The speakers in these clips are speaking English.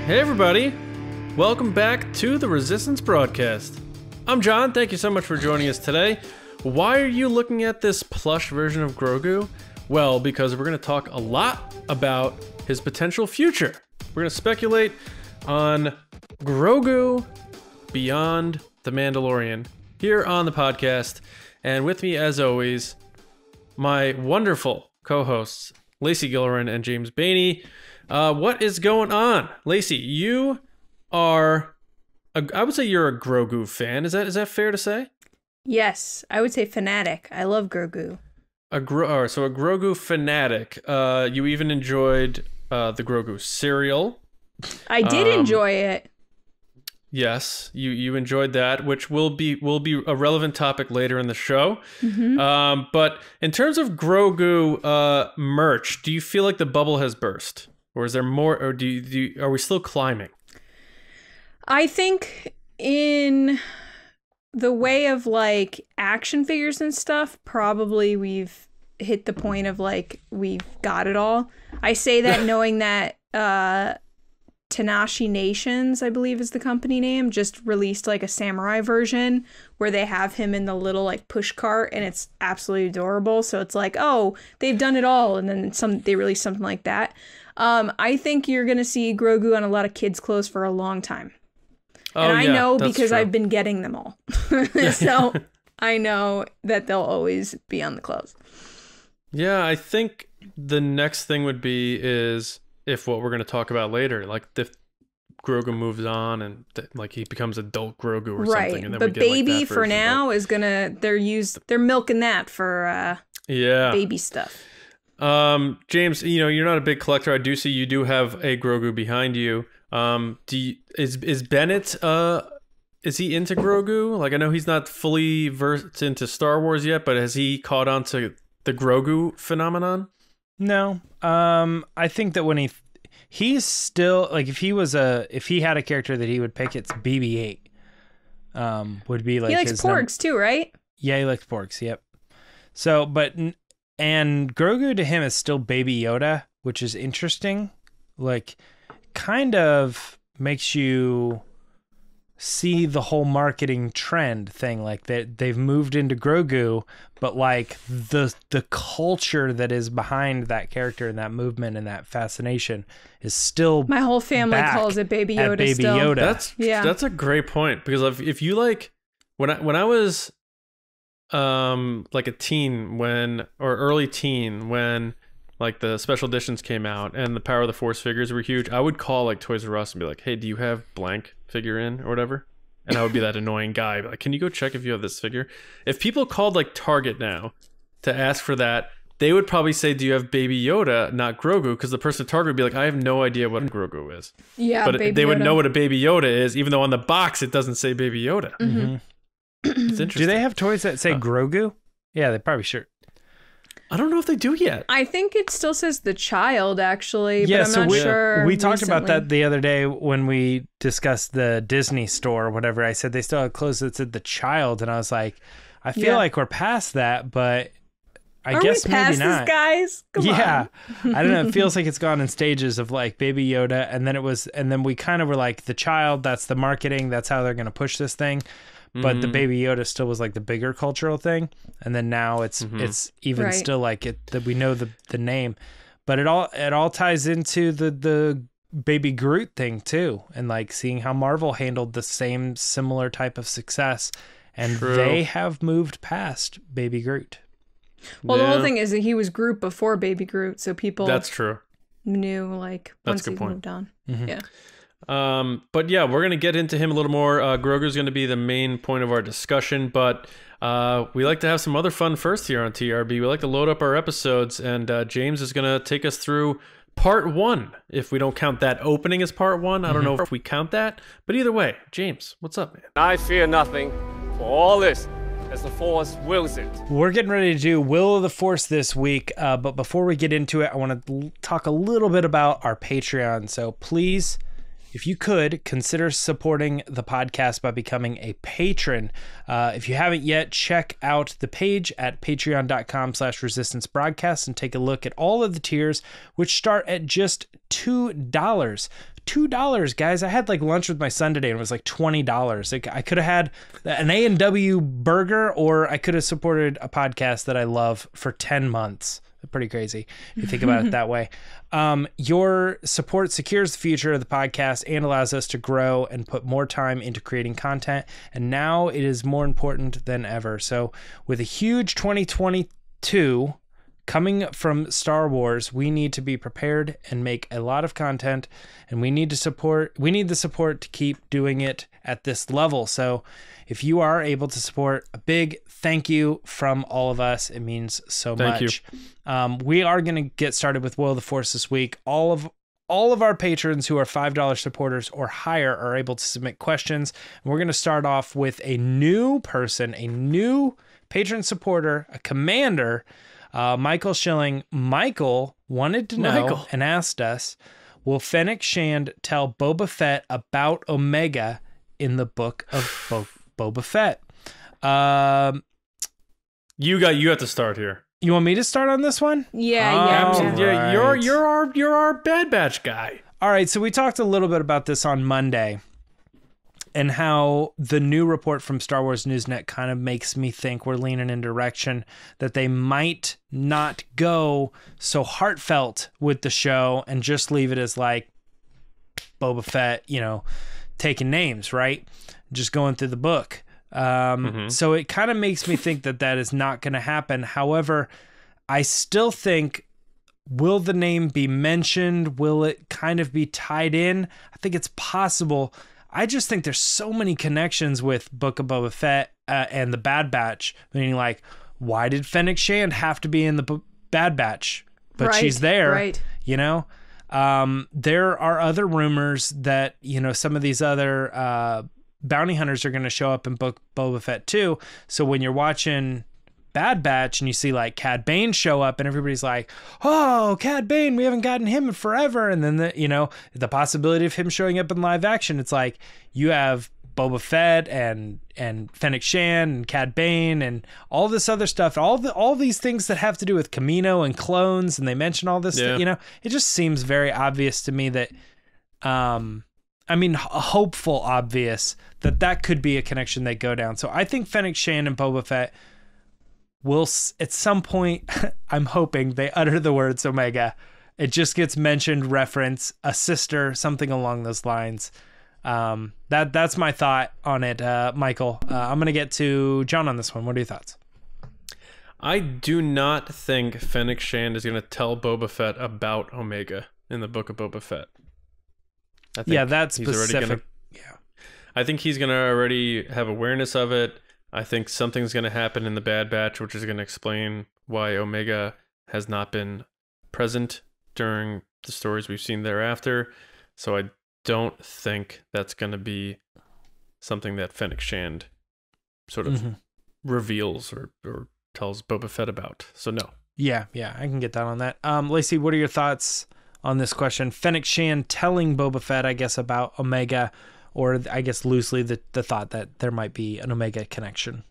Hey everybody, welcome back to the Resistance broadcast. I'm John, thank you so much for joining us today. Why are you looking at this plush version of Grogu? Well, because we're going to talk a lot about his potential future. We're going to speculate on Grogu beyond the Mandalorian here on the podcast. And with me, as always, my wonderful co-hosts, Lacey Gilleran and James Baney. What is going on? Lacey, you are, I would say you're a Grogu fan. Is that fair to say? Yes, I would say fanatic. I love Grogu. So a Grogu fanatic. You even enjoyed the Grogu cereal. I did enjoy it. Yes, you enjoyed that, which will be a relevant topic later in the show. Mm-hmm. But in terms of Grogu merch, do you feel like the bubble has burst? Or is there more, or are we still climbing? I think in the way of like action figures and stuff, probably we've hit the point of like we've got it all. I say that knowing that Tanashi Nations, I believe is the company name, just released like a samurai version where they have him in the little like push cart and it's absolutely adorable. So it's like, oh, they've done it all, and then they release something like that. I think you're going to see Grogu on a lot of kids' clothes for a long time. And I know because I've been getting them all. So I know that they'll always be on the clothes. Yeah, I think the next thing would be is if what we're going to talk about later, like if Grogu moves on and like he becomes adult Grogu or something. And then but we get baby like for now is going to, they're milking that for baby stuff. James, you know, you're not a big collector. I do see you do have a Grogu behind you. Is Bennett, is he into Grogu? Like, I know he's not fully versed into Star Wars yet, but has he caught on to the Grogu phenomenon? No. I think that when he's still like, if he had a character that he would pick, it's BB-8. Would be like, he likes porgs too, right? Yeah, he likes porgs. Yep. So, and Grogu to him is still Baby Yoda, which is interesting. Like, kind of makes you see the whole marketing trend thing, like that they've moved into Grogu, but like the culture that is behind that character and that movement and that fascination is still my whole family calls it Baby Yoda. Baby Yoda. That's a great point, because if you like when I was like a teen or early teen when like the special editions came out and the Power of the Force figures were huge, I would call like Toys R Us and be like, hey, do you have blank figure in or whatever? And I would be that annoying guy, like, can you go check if you have this figure? If people called like Target now to ask for that, they would probably say, do you have Baby Yoda, not Grogu? Because the person at Target would be like, I have no idea what Grogu is. Yeah, but they would know what a Baby Yoda is, even though on the box it doesn't say Baby Yoda. Mm-hmm. It's interesting. Do they have toys that say Grogu? Yeah, they probably should. I don't know if they do yet. I think it still says the child, actually, but I'm not sure. We talked about that the other day when we discussed the Disney store or whatever. I said they still had clothes that said the child, and I was like, I feel like we're past that, but I guess maybe not. This, guys? Come on. I don't know. It feels like it's gone in stages of like Baby Yoda, and then we kind of were like the child. That's the marketing. That's how they're going to push this thing. But the Baby Yoda still was like the bigger cultural thing, and then now it's even still like it that we know the name, but it all ties into the Baby Groot thing too, and like seeing how Marvel handled the same similar type of success, and they have moved past Baby Groot. Well, the whole thing is that he was Groot before Baby Groot, so people knew like once he moved on. Mm-hmm. Yeah. But yeah, we're gonna get into him a little more. Grogu's gonna be the main point of our discussion, but we like to have some other fun first here on TRB. We like to load up our episodes, and James is gonna take us through part 1. If we don't count that opening as part 1, I don't know if we count that, but either way, James, what's up, man? I fear nothing, for all this, as the Force wills it. We're getting ready to do Will of the Force this week, but before we get into it, I want to talk a little bit about our Patreon. So please, if you could, consider supporting the podcast by becoming a patron. If you haven't yet, check out the page at patreon.com/resistancebroadcast and take a look at all of the tiers, which start at just $2 $2, guys. I had like lunch with my son today and it was like $20. Like I could have had an A&W burger, or I could have supported a podcast that I love for 10 months. Pretty crazy if you think about it that way. Your support secures the future of the podcast and allows us to grow and put more time into creating content. And now it is more important than ever. So with a huge 2022 coming from Star Wars, we need to be prepared and make a lot of content, and we need the support to keep doing it at this level. So if you are able to support, a big thank you from all of us. It means so much. We are going to get started with Will of the Force this week. All of our patrons who are $5 supporters or higher are able to submit questions. And we're going to start off with a new person, a new patron supporter, a commander, Michael Schilling. Michael wanted to know and asked us, will Fennec Shand tell Boba Fett about Omega in the book of Boba Fett? You have to start here. You want me to start on this one? Yeah. You're our Bad Batch guy. All right, so we talked a little bit about this on Monday, and how the new report from Star Wars Newsnet kind of makes me think we're leaning in a direction that they might not go so heartfelt with the show and just leave it as like Boba Fett, taking names, right? Just going through the book. So it kind of makes me think that is not going to happen. However, I still think, will the name be mentioned? Will it kind of be tied in? I think it's possible. I just think there's so many connections with Book of Boba Fett and the Bad Batch. Meaning, like, why did Fennec Shand have to be in the Bad Batch? But she's there, right? There are other rumors that, some of these other bounty hunters are going to show up in Book Boba Fett too. So when you're watching Bad Batch and you see like Cad Bane show up and everybody's like, oh, Cad Bane, we haven't gotten him in forever. And then the possibility of him showing up in live action, it's like you have Boba Fett and Fennec Shand and Cad Bane and all this other stuff, all these things that have to do with Camino and clones, and they mention all this, it just seems very obvious to me that hopeful obvious that could be a connection they go down. So I think Fennec Shand and Boba Fett will, at some point, I'm hoping they utter the words Omega. It just gets mentioned, reference, a sister, something along those lines. That's my thought on it, Michael. I'm going to get to John on this one. What are your thoughts? I do not think Fennec Shand is going to tell Boba Fett about Omega in the Book of Boba Fett. I think that's specific. I think he's going to already have awareness of it. I think something's going to happen in the Bad Batch, which is going to explain why Omega has not been present during the stories we've seen thereafter. So I don't think that's going to be something that Fennec Shand sort of reveals or tells Boba Fett about. So no. Yeah, I can get down on that. Lacey, what are your thoughts on this question? Fennec Shand telling Boba Fett, I guess, about Omega, or I guess loosely the thought that there might be an Omega connection.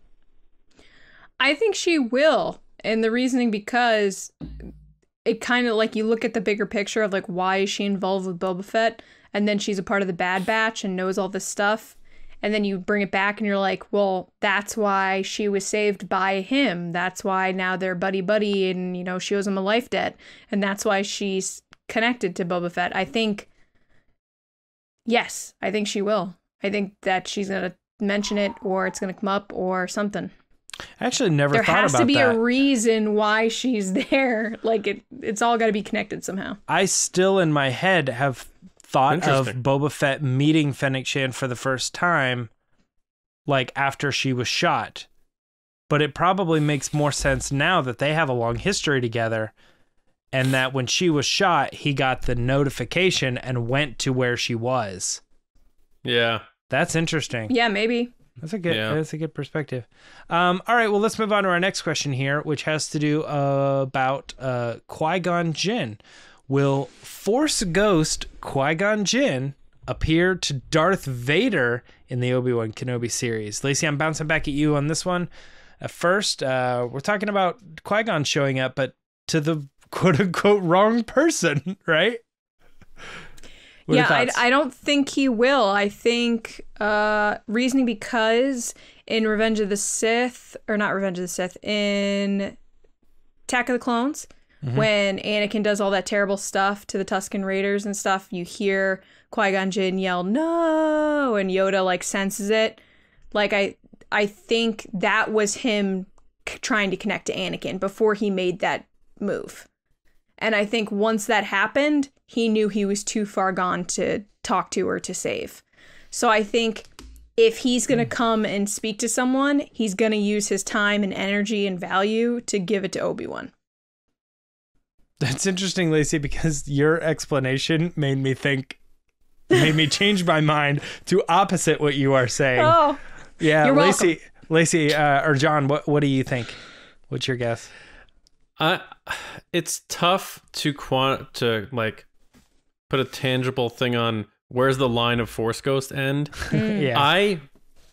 I think she will. And the reasoning because it kind of like you look at the bigger picture of like, why is she involved with Boba Fett? And then she's a part of the Bad Batch and knows all this stuff. And then you bring it back and you're like, well, that's why she was saved by him. That's why now they're buddy-buddy and, she owes him a life debt. And that's why she's connected to Boba Fett. I think she will. I think that she's going to mention it, or it's going to come up or something. I actually never thought about that. There has to be a reason why she's there. Like it's all got to be connected somehow. I still in my head have thought of Boba Fett meeting Fennec Shand for the first time, like after she was shot. But it probably makes more sense now that they have a long history together, and that when she was shot, he got the notification and went to where she was. Yeah. That's interesting. Yeah, maybe. That's a good perspective. All right, well, let's move on to our next question here, which has to do about Qui-Gon Jinn. Will Force Ghost Qui-Gon Jinn appear to Darth Vader in the Obi-Wan Kenobi series? Lacey, I'm bouncing back at you on this one. First, we're talking about Qui-Gon showing up, but to the quote-unquote wrong person, right? What are your Yeah, thoughts? I don't think he will. I think reasoning because in Revenge of the Sith, or not Revenge of the Sith, in Attack of the Clones, when Anakin does all that terrible stuff to the Tusken Raiders and stuff, you hear Qui-Gon Jinn yell, "No!" and Yoda like senses it. Like I think that was him trying to connect to Anakin before he made that move. And I think once that happened, he knew he was too far gone to talk to or to save. So I think if he's going to come and speak to someone, he's going to use his time and energy and value to give it to Obi-Wan. That's interesting, Lacey, because your explanation made me change my mind to opposite what you are saying. Oh, yeah, you're welcome. Lacey, or John, what do you think? What's your guess? It's tough to like put a tangible thing on where's the line of Force Ghost end. Yeah.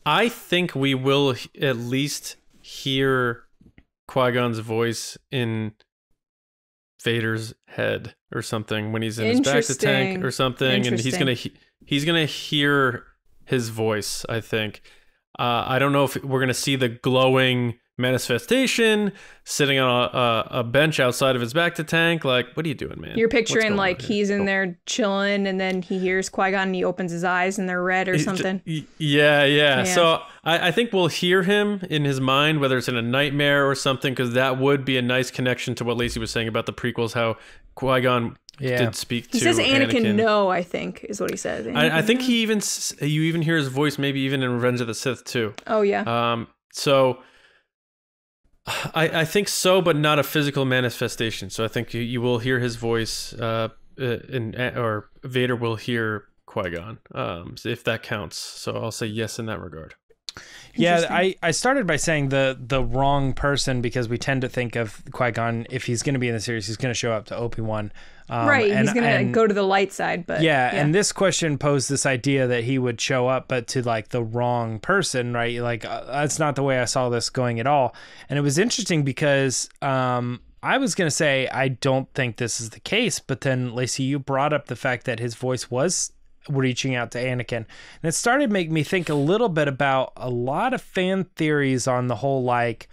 I think we will at least hear Qui-Gon's voice in Vader's head or something when he's in his back to tank or something, and he's gonna hear his voice. I think. I don't know if we're gonna see the glowing manifestation sitting on a bench outside of his back to tank. Like, what are you doing, man? You're picturing like he's in there chilling, and then he hears Qui-Gon and he opens his eyes and they're red or something. Yeah. So I think we'll hear him in his mind, whether it's in a nightmare or something, because that would be a nice connection to what Lacey was saying about the prequels, how Qui-Gon did speak to He says Anakin no, I think, is what he says. I think you even hear his voice, maybe even in Revenge of the Sith too. Oh, yeah. So I think so, but not a physical manifestation. So I think you will hear his voice, or Vader will hear Qui-Gon, if that counts. So I'll say yes in that regard. Yeah, I started by saying the wrong person because we tend to think of Qui-Gon, if he's going to be in the series, he's going to show up to Obi-Wan. Right, he's going to go to the light side. But yeah, and this question posed this idea that he would show up, but to like the wrong person, right? Like, that's not the way I saw this going at all. And it was interesting because I was going to say, I don't think this is the case. But then, Lacey, you brought up the fact that his voice was reaching out to Anakin. And it started to make me think a little bit about a lot of fan theories on the whole, like,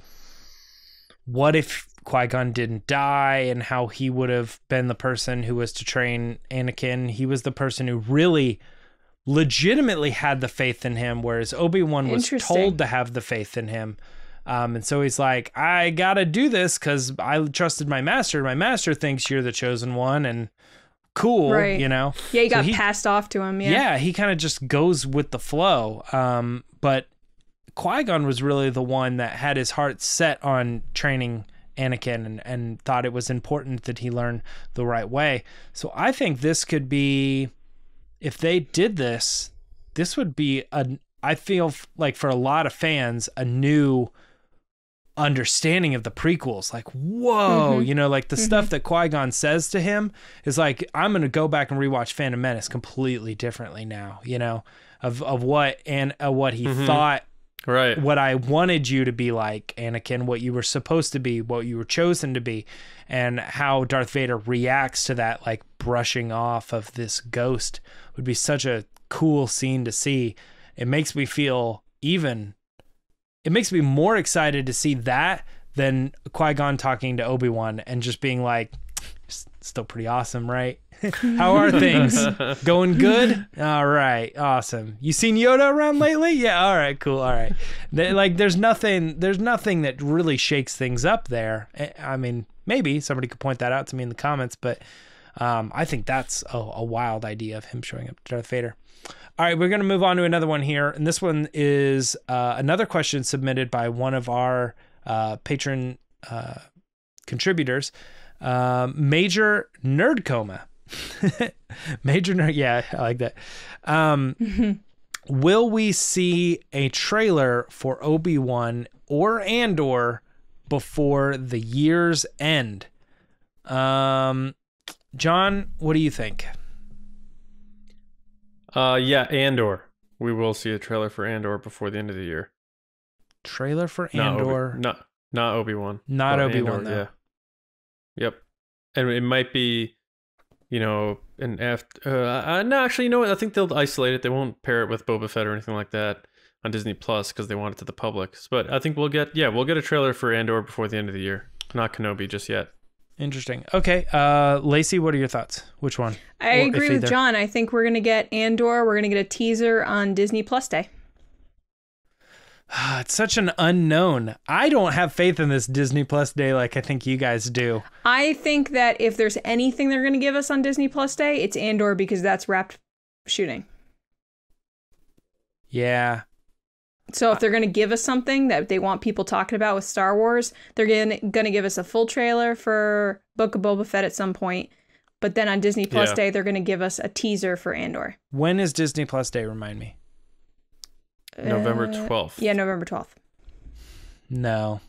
what if Qui-Gon didn't die and how he would have been the person who was to train Anakin. He was the person who really legitimately had the faith in him, whereas Obi-Wan was told to have the faith in him. And so he's like, I got to do this because I trusted my master. My master thinks you're the chosen one, and cool, right. you know? Yeah, he got passed off to him. Yeah, he kind of just goes with the flow. But Qui-Gon was really the one that had his heart set on training Anakin and thought it was important that he learn the right way. So I think this could be, if they did this, this would be I feel like for a lot of fans, a new understanding of the prequels. Like, whoa, you know, like the stuff that Qui-Gon says to him is like, I'm going to go back and rewatch Phantom Menace completely differently now, you know, of what he thought. Right. What I wanted you to be like, Anakin, what you were supposed to be, what you were chosen to be, and how Darth Vader reacts to that, like brushing off of this ghost would be such a cool scene to see. It makes me feel it makes me more excited to see that than Qui-Gon talking to Obi-Wan and just being like, still pretty awesome, right? How are things? Going good? All right, awesome. You seen Yoda around lately? Yeah, all right, cool, all right. There's nothing that really shakes things up there. I mean, maybe somebody could point that out to me in the comments, but I think that's a wild idea of him showing up to Darth Vader. All right, we're going to move on to another one here, and this one is another question submitted by one of our patron contributors, Major Nerd Coma. Major Nerd, yeah, I like that. Will we see a trailer for Obi-Wan or Andor before the year's end? John, what do you think? Yeah, Andor. We will see a trailer for Andor before the end of the year. Trailer for Andor. Not Obi-Wan. Not Obi-Wan, Andor, though. yeah. Yep. And it might be you know, and after no, actually, you know what? I think they'll isolate it. They won't pair it with Boba Fett or anything like that on Disney Plus because they want it to the public. But I think we'll get a trailer for Andor before the end of the year. Not Kenobi just yet. Interesting. Okay, Lacey, what are your thoughts? Which one? I agree with John. I think we're gonna get Andor. We're gonna get a teaser on Disney Plus Day. It's such an unknown. I don't have faith in this Disney Plus Day like I think you guys do. I think that if there's anything they're going to give us on Disney Plus Day, it's Andor because that's wrapped shooting. Yeah. So if they're going to give us something that they want people talking about with Star Wars, they're going to give us a full trailer for Book of Boba Fett at some point. But then on Disney Plus Day, they're going to give us a teaser for Andor. When is Disney Plus Day? Remind me. November 12th. Yeah, November 12th. No.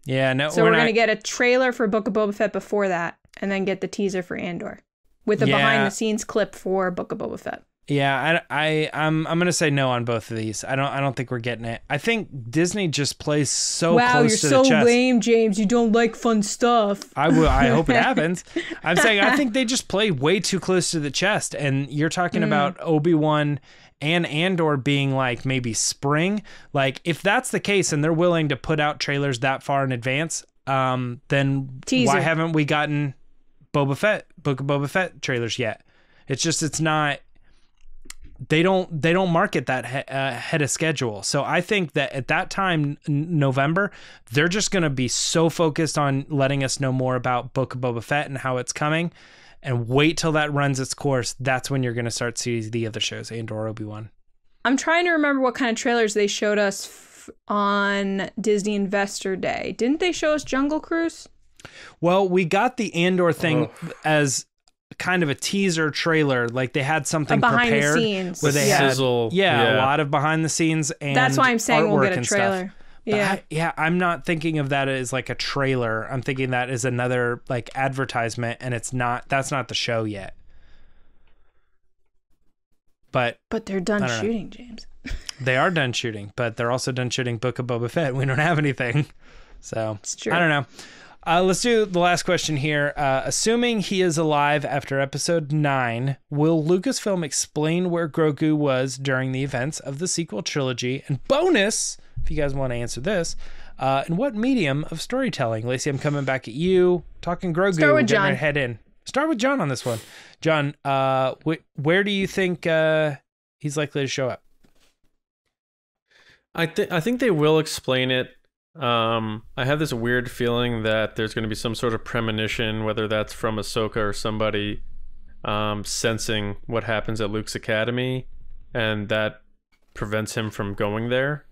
Yeah, no. So we're going to get a trailer for Book of Boba Fett before that, and then get the teaser for Andor with a behind-the-scenes clip for Book of Boba Fett. Yeah, I'm going to say no on both of these. I don't think we're getting it. I think Disney just plays so close to the chest. Wow, you're so lame, James. You don't like fun stuff. I hope it happens. I'm saying I think they just play way too close to the chest. And you're talking about Obi-Wan and Andor being like maybe spring. Like if that's the case and they're willing to put out trailers that far in advance, then teaser. Why haven't we gotten Book of Boba Fett trailers yet? It's not. They don't market that ahead of schedule. So I think that at that time, November, they're just going to be so focused on letting us know more about Book of Boba Fett and how it's coming, and wait till that runs its course. That's when you're going to start seeing the other shows, Andor, Obi-Wan. I'm trying to remember what kind of trailers they showed us on Disney Investor Day. Didn't they show us Jungle Cruise? Well, we got the Andor thing as kind of a teaser trailer. Like they had something behind prepared the scenes where they had a lot of behind the scenes, and that's why I'm saying we'll get a trailer. I'm not thinking of that as like a trailer. I'm thinking that is another like advertisement, and that's not the show yet. But they're done shooting, James. They are done shooting, but they're also done shooting Book of Boba Fett. We don't have anything. So it's true. I don't know. Let's do the last question here. Assuming he is alive after episode 9, will Lucasfilm explain where Grogu was during the events of the sequel trilogy? And bonus, if you guys want to answer this, in what medium of storytelling? Lacey, I'm coming back at you. Talking Grogu. Start with John. Head in. Start with John on this one. John, where do you think he's likely to show up? I think they will explain it. I have this weird feeling that there's going to be some sort of premonition, whether that's from Ahsoka or somebody sensing what happens at Luke's academy, and that prevents him from going there.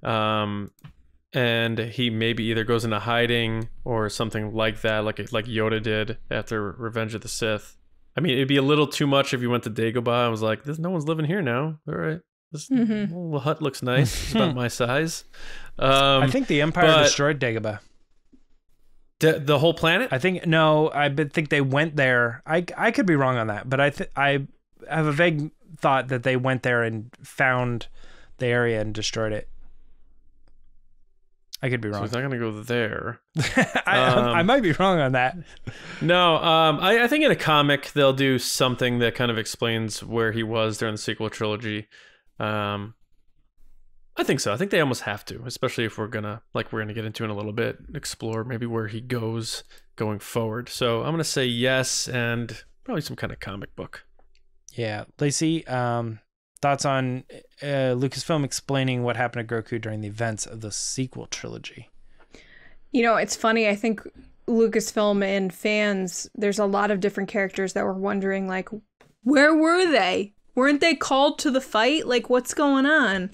And he maybe either goes into hiding or something like that, like Yoda did after Revenge of the Sith. I mean, it'd be a little too much if you went to Dagobah and was like, no one's living here now. All right. This little hut looks nice. It's about my size. I think the Empire destroyed Dagobah. The whole planet? I think think they went there. I could be wrong on that, but I have a vague thought that they went there and found the area and destroyed it. I could be wrong. So he's not going to go there. I might be wrong on that. No, I think in a comic they'll do something that kind of explains where he was during the sequel trilogy. I think so. I think they almost have to, especially if we're gonna get into in a little bit, explore maybe where he goes going forward. So I'm gonna say yes, and probably some kind of comic book. Yeah, Lacey, thoughts on Lucasfilm explaining what happened to Grogu during the events of the sequel trilogy? You know, it's funny. I think Lucasfilm and fans, there's a lot of different characters that were wondering, like, where were they? Weren't they called to the fight? Like, what's going on?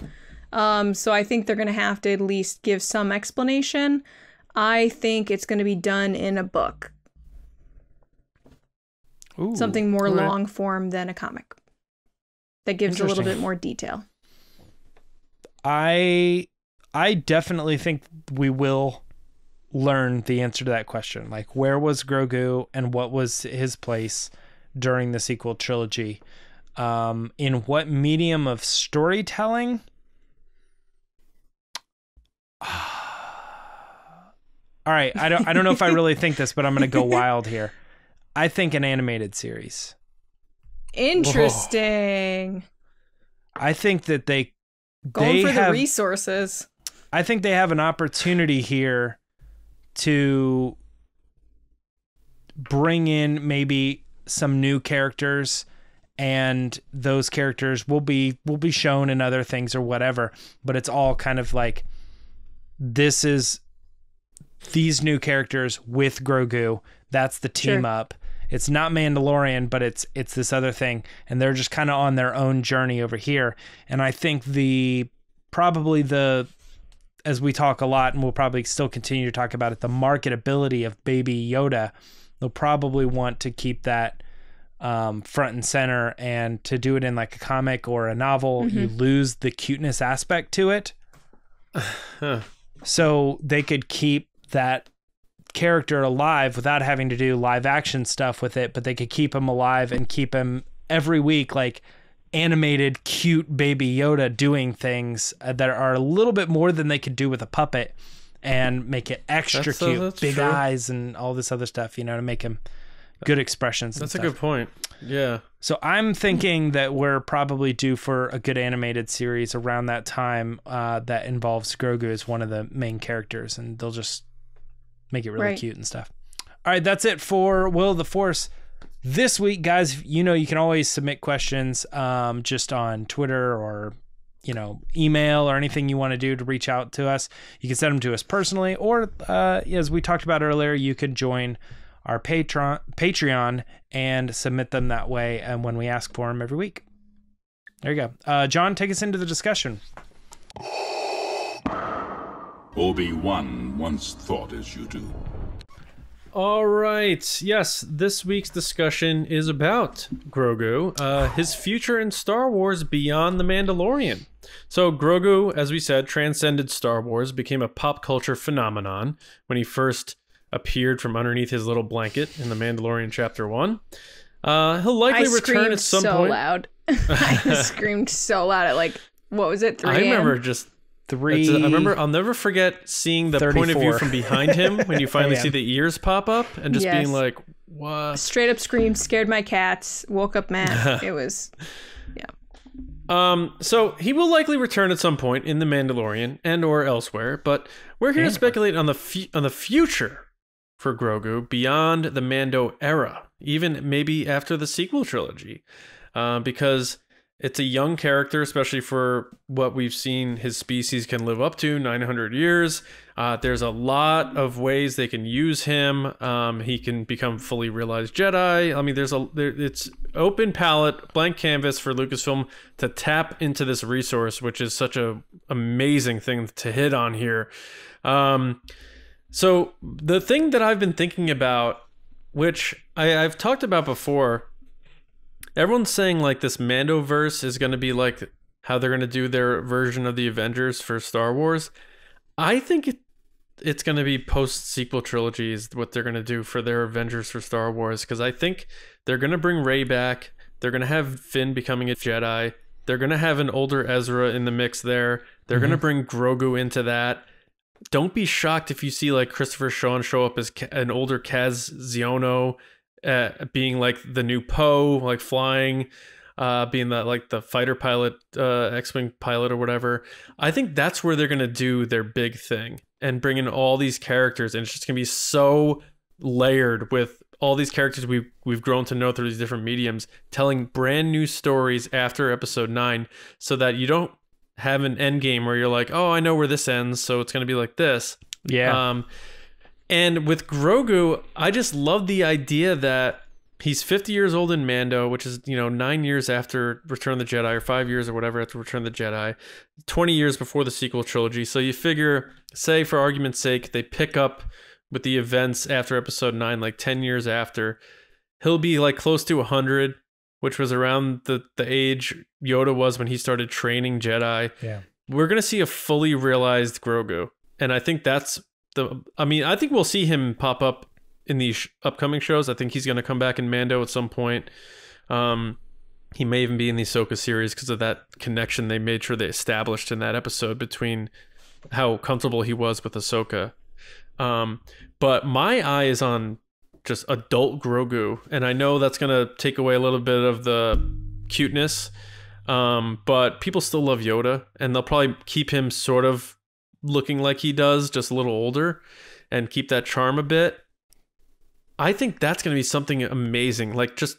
So I think they're going to have to at least give some explanation. I think it's going to be done in a book. Ooh, something more long form than a comic. That gives a little bit more detail. I definitely think we will learn the answer to that question. Like, where was Grogu and what was his place during the sequel trilogy? In what medium of storytelling? All right, I don't know if I really think this, but I'm going to go wild here. I think an animated series. Interesting. Whoa. I think that Going for the resources. I think they have an opportunity here to bring in maybe some new characters, and those characters will be shown in other things or whatever, but it's all kind of like, this is these new characters with Grogu. That's the team up. It's not Mandalorian, but it's this other thing, and they're just kind of on their own journey over here. And I think as we talk a lot, and we'll probably still continue to talk about it, the marketability of Baby Yoda, they'll probably want to keep that front and center, and to do it in like a comic or a novel, you lose the cuteness aspect to it. So they could keep that character alive without having to do live action stuff with it, but they could keep him alive and keep him every week like animated cute Baby Yoda doing things that are a little bit more than they could do with a puppet, and make it extra cute, that's big eyes and all this other stuff, to make him good expressions. That's a good point. Yeah. So I'm thinking that we're probably due for a good animated series around that time that involves Grogu as one of the main characters, and they'll just make it really cute and stuff. All right, that's it for Will of the Force this week, guys. You can always submit questions just on Twitter or email or anything you want to do to reach out to us. You can send them to us personally, or as we talked about earlier, you can join our Patreon and submit them that way, and when we ask for them every week. There you go. John, take us into the discussion. Obi-Wan once thought as you do. All right. Yes, this week's discussion is about Grogu, his future in Star Wars beyond The Mandalorian. So Grogu, as we said, transcended Star Wars, became a pop culture phenomenon when he first appeared from underneath his little blanket in The Mandalorian Chapter 1. He'll likely return at some point. Loud. I screamed so loud at what was it, 3 I remember just... I remember, I'll never forget seeing the 34. Point of view from behind him when you finally see the ears pop up and just being like, what? Straight up screamed, scared my cats, woke up Matt. It was, So he will likely return at some point in The Mandalorian and or elsewhere, but we're here to speculate on the future for Grogu beyond the Mando era, even maybe after the sequel trilogy, because it's a young character, especially for what we've seen his species can live up to, 900 years. There's a lot of ways they can use him. He can become fully realized Jedi. I mean, it's open palette, blank canvas for Lucasfilm to tap into this resource, which is such a amazing thing to hit on here. So the thing that I've been thinking about, which I've talked about before, everyone's saying this Mandoverse is going to be like how they're going to do their version of the Avengers for Star Wars. I think it's going to be post-sequel trilogy is what they're going to do for their Avengers for Star Wars, because I think they're going to bring Rey back. They're going to have Finn becoming a Jedi. They're going to have an older Ezra in the mix there. They're going to bring Grogu into that. Don't be shocked if you see Christopher Sean show up as an older Kaz Ziono, being the new Poe, flying, being the fighter pilot, X-Wing pilot or whatever. I think that's where they're going to do their big thing and bring in all these characters. And it's just going to be so layered with all these characters we've grown to know through these different mediums, telling brand new stories after episode 9, so that you don't have an end game where you're like, oh, I know where this ends, so it's going to be like this. Yeah. And with Grogu, I just love the idea that he's 50 years old in Mando, which is, 9 years after Return of the Jedi, or 5 years or whatever after Return of the Jedi, 20 years before the sequel trilogy. So you figure, say for argument's sake, they pick up with the events after episode 9, 10 years after. He'll be close to 100, which was around the age Yoda was when he started training Jedi. Yeah. We're going to see a fully realized Grogu. And I think that's I think we'll see him pop up in these upcoming shows. I think he's going to come back in Mando at some point. He may even be in the Ahsoka series because of that connection they made sure they established in that episode between how comfortable he was with Ahsoka. But my eye is on just adult Grogu. And I know that's going to take away a little bit of the cuteness, but people still love Yoda, and they'll probably keep him sort of looking like he does, just a little older, and keep that charm a bit. I think that's going to be something amazing. Like, just,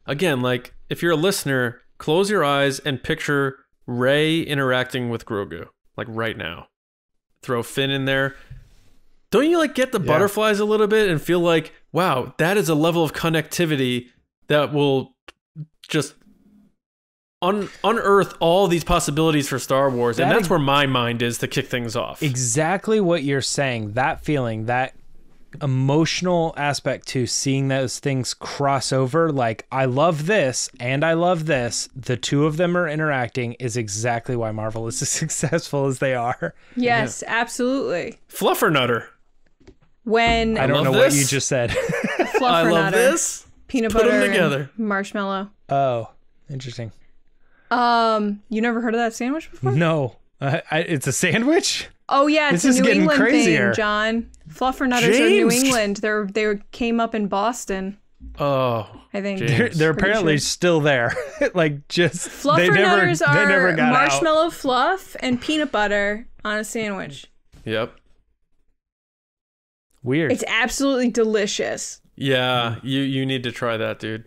again, like, if you're a listener, close your eyes and picture Rey interacting with Grogu, like right now. Throw Finn in there. Don't you like get the butterflies a little bit and feel like, wow, that is a level of connectivity that will just unearth all these possibilities for Star Wars. And that's where my mind is to kick things off. Exactly what you're saying. That feeling, that emotional aspect to seeing those things cross over, like, I love this and I love this, the two of them are interacting, is exactly why Marvel is as successful as they are. Yes, absolutely. Fluffernutter. When I don't know what you just said. Fluffernutter, I love this. Peanut Put butter them together. and marshmallow. Oh, interesting. You never heard of that sandwich before? No. It's a sandwich? Oh yeah, it's This a is New getting England crazier. thing, John. Fluffernutters are New England. They came up in Boston. Oh, I think They're Pretty apparently sure. still there. Like, just Fluffernutters they never are got marshmallow out. fluff and peanut butter on a sandwich. yep. Weird. It's absolutely delicious. Yeah, you need to try that, dude.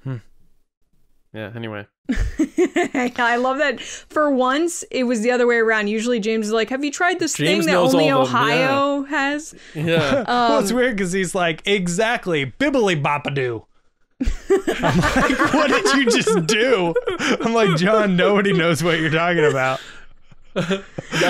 Yeah, anyway. I love that. For once, it was the other way around. Usually James is like, have you tried this James thing that knows only all of them, Ohio has? Yeah. Well, it's weird because he's like, exactly, bibbly bopadoo. I'm like, what did you just do? I'm like, John, nobody knows what you're talking about. I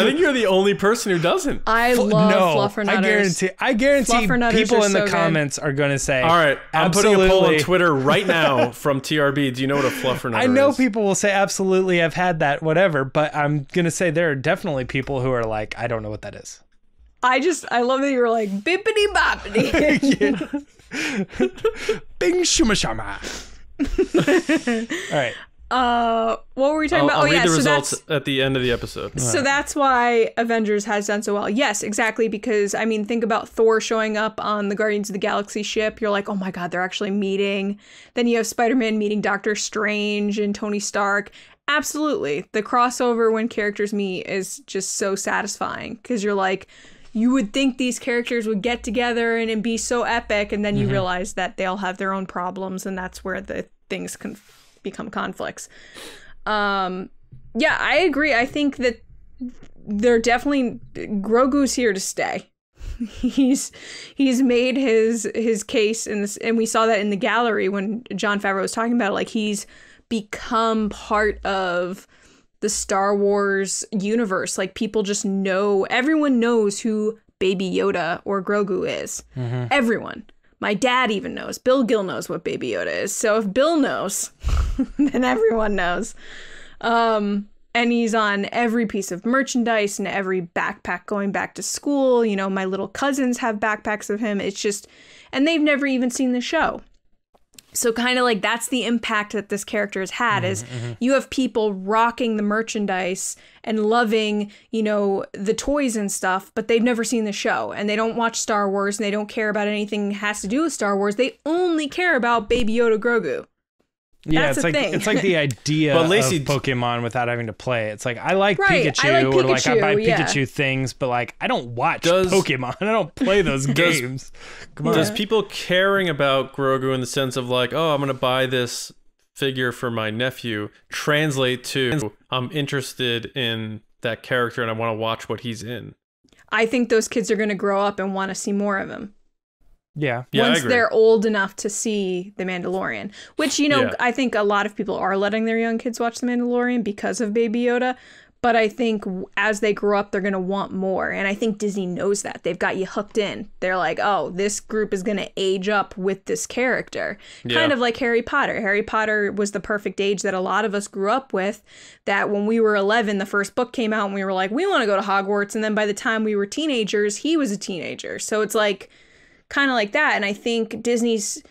think you're the only person who doesn't. I love fluffernutters. I guarantee Fluffernutters people are in the so good. comments are going to say, All right, I'm putting a poll on absolutely. Twitter right now from TRB. Do you know what a fluffernutter I know is? people will say, absolutely, I've had that, whatever, but I'm going to say there are definitely people who are like, I don't know what that is. I love that you were like, bippity boppity. Bing shuma shama. All right. What were we talking about? I'll read yeah, the so results that's at the end of the episode. so that's why Avengers has done so well. Yes, exactly, because I mean, think about Thor showing up on the Guardians of the Galaxy ship. You're like, oh my god, they're actually meeting. Then you have Spider-Man meeting Doctor Strange and Tony Stark. Absolutely, the crossover when characters meet is just so satisfying because you're like, you would think these characters would get together and be so epic, and then you realize that they all have their own problems, and that's where the things can become conflicts. Yeah, I agree. I think that they're definitely, Grogu's here to stay. He's made his case in this, and we saw that in the gallery when Jon Favreau was talking about it, like he's become part of the Star Wars universe. Like people just know, everyone knows who Baby Yoda or Grogu is. Everyone. My dad even knows. Bill Gill knows what Baby Yoda is. So if Bill knows, then everyone knows. And he's on every piece of merchandise and every backpack going back to school. You know, my little cousins have backpacks of him. It's just, and they've never even seen the show. So kind of like that's the impact that this character has had is you have people rocking the merchandise and loving, you know, the toys and stuff, but they've never seen the show and they don't watch Star Wars and they don't care about anything that has to do with Star Wars. They only care about Baby Yoda Grogu. Yeah, That's it's a like thing. it's like the idea But Lacey- of Pokemon without having to play it. It's like I like Right, Pikachu, I like or like I buy Pikachu, yeah. Pikachu things, but like I don't watch Does- Pokemon. I don't play those games. Come on. Does people caring about Grogu in the sense of like, oh, I'm going to buy this figure for my nephew translate to I'm interested in that character and I want to watch what he's in? I think those kids are going to grow up and want to see more of him. Yeah. Yeah, I Once agree. they're old enough to see The Mandalorian, which, you know, Yeah. I think a lot of people are letting their young kids watch The Mandalorian because of Baby Yoda. But I think as they grow up, they're going to want more. And I think Disney knows that. They've got you hooked in. They're like, oh, this group is going to age up with this character. Yeah. Kind of like Harry Potter. Harry Potter was the perfect age that a lot of us grew up with. That when we were 11, the first book came out and we were like, we want to go to Hogwarts. And then by the time we were teenagers, he was a teenager. So it's like kind of like that. And I think Disney's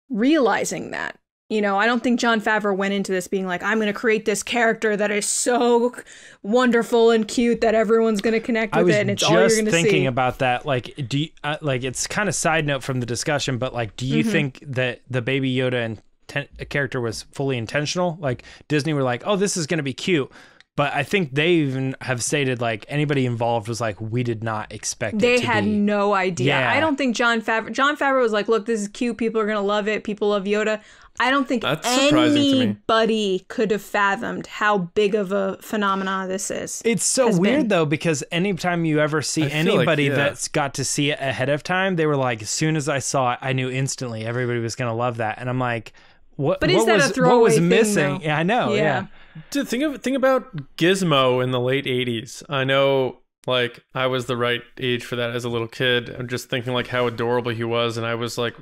realizing that. You know, I don't think Jon Favreau went into this being like, I'm going to create this character that is so wonderful and cute that everyone's going to connect with it, and it's all you're going to see. I was just thinking about that. Like, do you, like, it's kind of side note from the discussion, but like, do you think that the Baby Yoda character was fully intentional? Like, Disney were like, oh, this is going to be cute. But I think they even have stated, like, anybody involved was like, we did not expect it to be. They had no idea. Yeah. I don't think Jon Favreau was like, look, this is cute. People are going to love it. People love Yoda. I don't think anybody could have fathomed how big of a phenomena this is. It's so weird, though, because anytime you ever see anybody that's got to see it ahead of time, they were like, as soon as I saw it, I knew instantly everybody was going to love that. And I'm like, what was missing? Yeah, I know. Yeah. Dude, think about Gizmo in the late 80s. I know, like, I was the right age for that as a little kid. I'm just thinking, like, how adorable he was, and I was, like,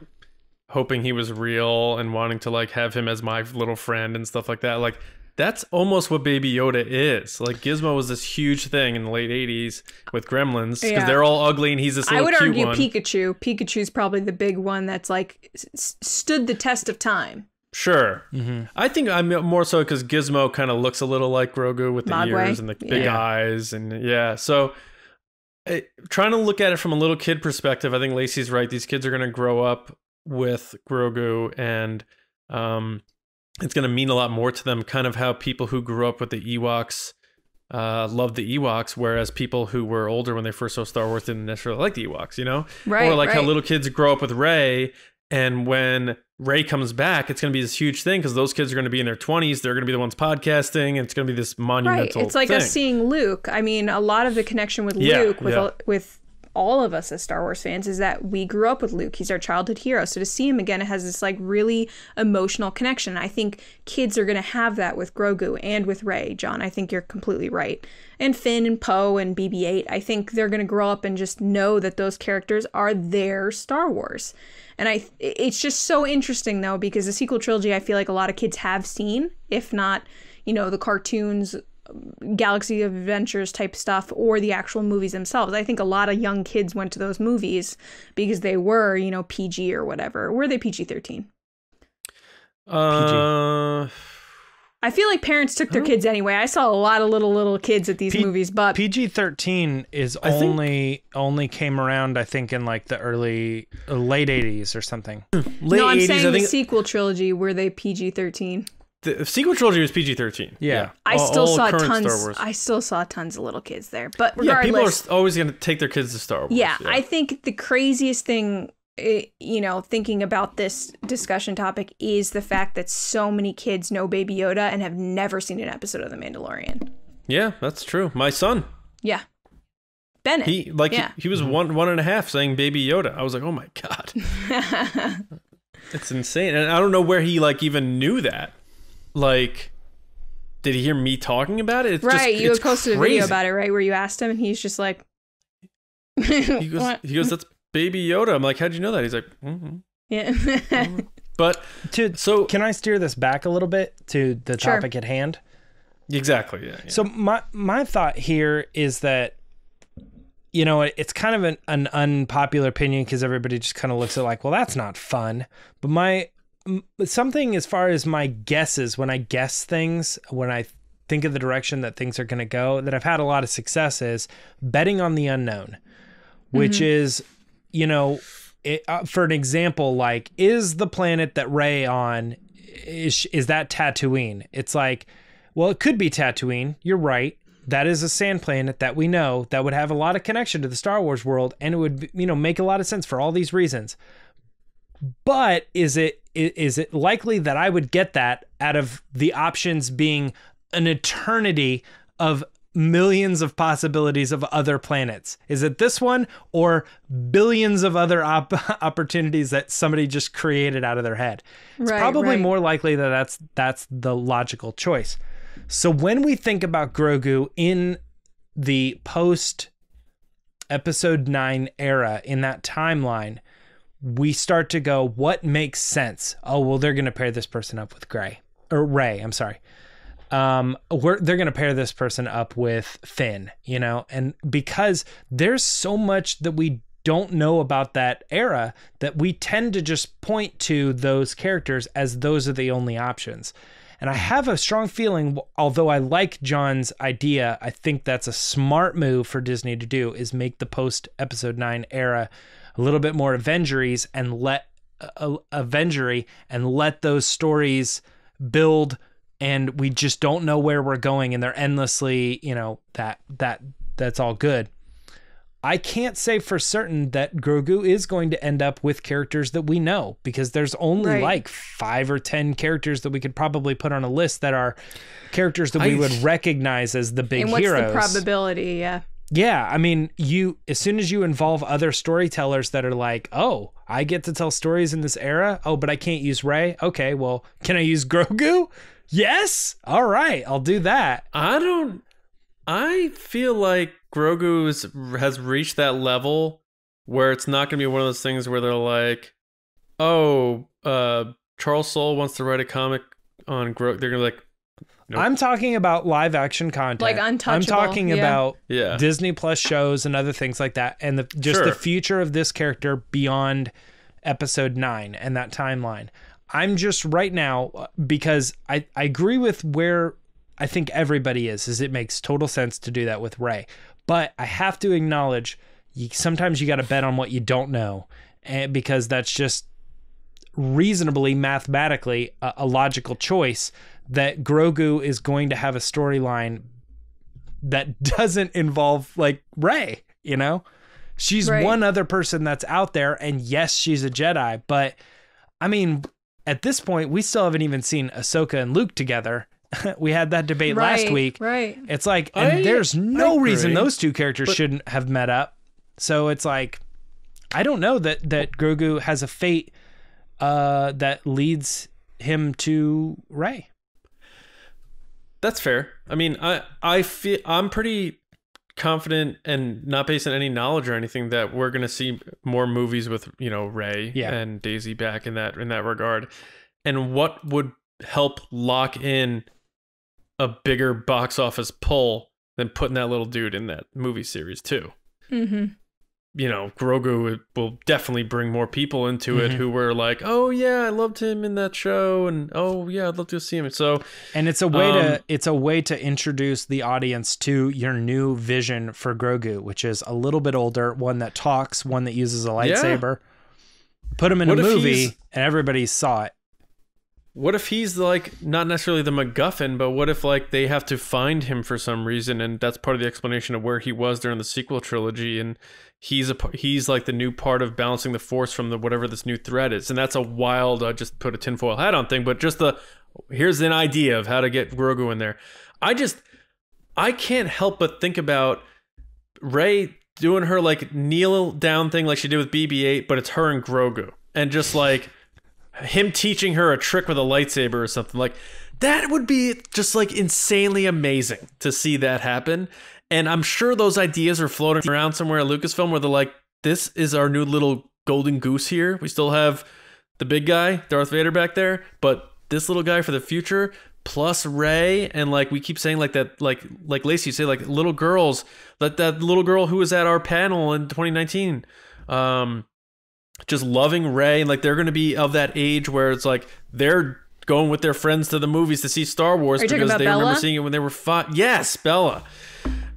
hoping he was real and wanting to, like, have him as my little friend and stuff like that. Like, that's almost what Baby Yoda is. Like, Gizmo was this huge thing in the late 80s with Gremlins, because they're all ugly and he's this little cute one. I would argue Pikachu. Pikachu's probably the big one that's, like, stood the test of time. Sure. I think I'm more so because Gizmo kind of looks a little like Grogu with the ears and the big eyes. And so trying to look at it from a little kid perspective, I think Lacey's right. These kids are going to grow up with Grogu, and it's going to mean a lot more to them, kind of how people who grew up with the Ewoks loved the Ewoks, whereas people who were older when they first saw Star Wars didn't necessarily like the Ewoks, you know? Right, or like how little kids grow up with Rey, and when Rey comes back, it's going to be this huge thing because those kids are going to be in their 20s. They're going to be the ones podcasting, and it's going to be this monumental It's like thing. us seeing Luke. I mean, a lot of the connection with Luke, with all of us as Star Wars fans, is that we grew up with Luke. He's our childhood hero. So to see him again, it has this like really emotional connection. I think kids are going to have that with Grogu and with Rey, John. I think you're completely right. And Finn and Poe and BB-8, I think they're going to grow up and just know that those characters are their Star Wars. And it's just so interesting, though, because the sequel trilogy, I feel like a lot of kids have seen, if not, you know, the cartoons, Galaxy of Adventures type stuff, or the actual movies themselves. I think a lot of young kids went to those movies because they were, you know, PG or whatever. Were they PG-13? PG. I feel like parents took their kids anyway. I saw a lot of little kids at these movies, but PG-13 is only came around, I think, in like the late 80s or something. No, I'm saying the sequel trilogy, were they PG-13? The sequel trilogy was PG-13. Yeah. I still saw tons of little kids there. But regardless, people are always going to take their kids to Star Wars. Yeah, I think the craziest thing, you know, thinking about this discussion topic is the fact that so many kids know Baby Yoda and have never seen an episode of The Mandalorian. Yeah, that's true. My son. Yeah. Bennett. He was one and a half saying Baby Yoda. I was like, oh my God. It's insane. And I don't know where he like even knew that. Like, did he hear me talking about it? It's you had posted a video about it, right? Where you asked him and he's just like, he goes, that's Baby Yoda. I'm like, how'd you know that? He's like, yeah. But so can I steer this back a little bit to the topic at hand? Exactly. Yeah. So my thought here is that, you know, it's kind of an unpopular opinion because everybody just kind of looks at it like, well, that's not fun. But something as far as my guesses, when I guess things, when I think of the direction that things are going to go, that I've had a lot of success is betting on the unknown, which is, you know, for an example, like, is the planet that Rey on, is that Tatooine? It's like, well, it could be Tatooine. You're right. That is a sand planet that we know that would have a lot of connection to the Star Wars world, and it would, you know, make a lot of sense for all these reasons. But is it likely that I would get that out of the options being an eternity of millions of possibilities of other planets? Is it this one or billions of other opportunities that somebody just created out of their head? It's probably more likely that that's the logical choice. So when we think about Grogu in the post Episode 9 era, in that timeline, we start to go, what makes sense? Oh, well, they're going to pair this person up with Rey. I'm sorry. They're going to pair this person up with Finn, you know, and because there's so much that we don't know about that era, that we tend to just point to those characters as those are the only options. And I have a strong feeling, although I like John's idea, I think that's a smart move for Disney to do, is make the post Episode 9 era a little bit more Avengeries and let those stories build, and we just don't know where we're going, and they're endlessly, you know, that's all good. I can't say for certain that Grogu is going to end up with characters that we know, because there's only like 5 or 10 characters that we could probably put on a list that are characters that we would recognize as the big heroes. And what's the probability? Yeah. Yeah, I mean, as soon as you involve other storytellers that are like, oh, I get to tell stories in this era. Oh, but I can't use Rey. Okay, well, can I use Grogu? Yes. All right, I'll do that. I feel like Grogu has reached that level where it's not going to be one of those things where they're like, oh, Charles Soule wants to write a comic on Grogu. They're going to be like, nope. I'm talking about live action content. Like Untouchable. I'm talking about Disney Plus shows and other things like that. And the future of this character beyond Episode 9 and that timeline. I'm just right now, because I agree with where I think everybody is it makes total sense to do that with Rey. But I have to acknowledge, sometimes you got to bet on what you don't know, because that's just reasonably, mathematically, a logical choice, that Grogu is going to have a storyline that doesn't involve, like, Rey, you know? She's one other person that's out there, and yes, she's a Jedi, but, I mean, at this point, we still haven't even seen Ahsoka and Luke together. We had that debate last week. Right. It's like, and there's no reason those two characters shouldn't have met up. So it's like, I don't know that Grogu has a fate that leads him to Rey. That's fair. I mean, I feel I'm pretty confident, and not based on any knowledge or anything, that we're going to see more movies with, you know, Rey and Daisy back in that regard. And what would help lock in a bigger box office pull than putting that little dude in that movie series too? Mm-hmm. You know, Grogu will definitely bring more people into it who were like, oh yeah, I loved him in that show, and oh yeah, I'd love to see him. So, and it's a way to introduce the audience to your new vision for Grogu, which is a little bit older, one that talks, one that uses a lightsaber. Put him in a movie and everybody saw it. What if he's like not necessarily the MacGuffin, but what if like they have to find him for some reason, and that's part of the explanation of where he was during the sequel trilogy, and he's like the new part of balancing the Force from whatever this new threat is, and that's a wild just put a tinfoil hat on thing, but just here's an idea of how to get Grogu in there. I can't help but think about Rey doing her like kneel down thing like she did with BB-8, but it's her and Grogu, and just like him teaching her a trick with a lightsaber or something. Like, that would be just like insanely amazing to see that happen. And I'm sure those ideas are floating around somewhere at Lucasfilm where they're like, this is our new little golden goose here. We still have the big guy, Darth Vader, back there, but this little guy for the future, plus Rey, and like we keep saying, like that, like Lacey, you say, like little girls, that little girl who was at our panel in 2019, just loving Rey, and like they're going to be of that age where it's like they're going with their friends to the movies to see Star Wars because they remember seeing it when they were 5. Yes, Bella.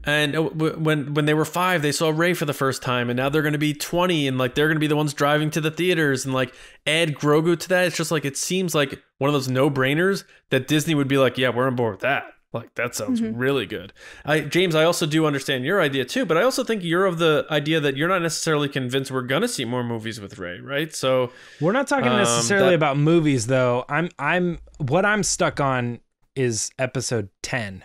And when they were 5, they saw Rey for the first time, and now they're going to be 20, and like they're going to be the ones driving to the theaters, and like add Grogu to that. It's just like, it seems like one of those no-brainers that Disney would be like, yeah, we're on board with that. Like, that sounds really good. James, I also do understand your idea too, but I also think you're of the idea that you're not necessarily convinced we're going to see more movies with Rey, right? So we're not talking necessarily about movies, though. What I'm stuck on is episode 10.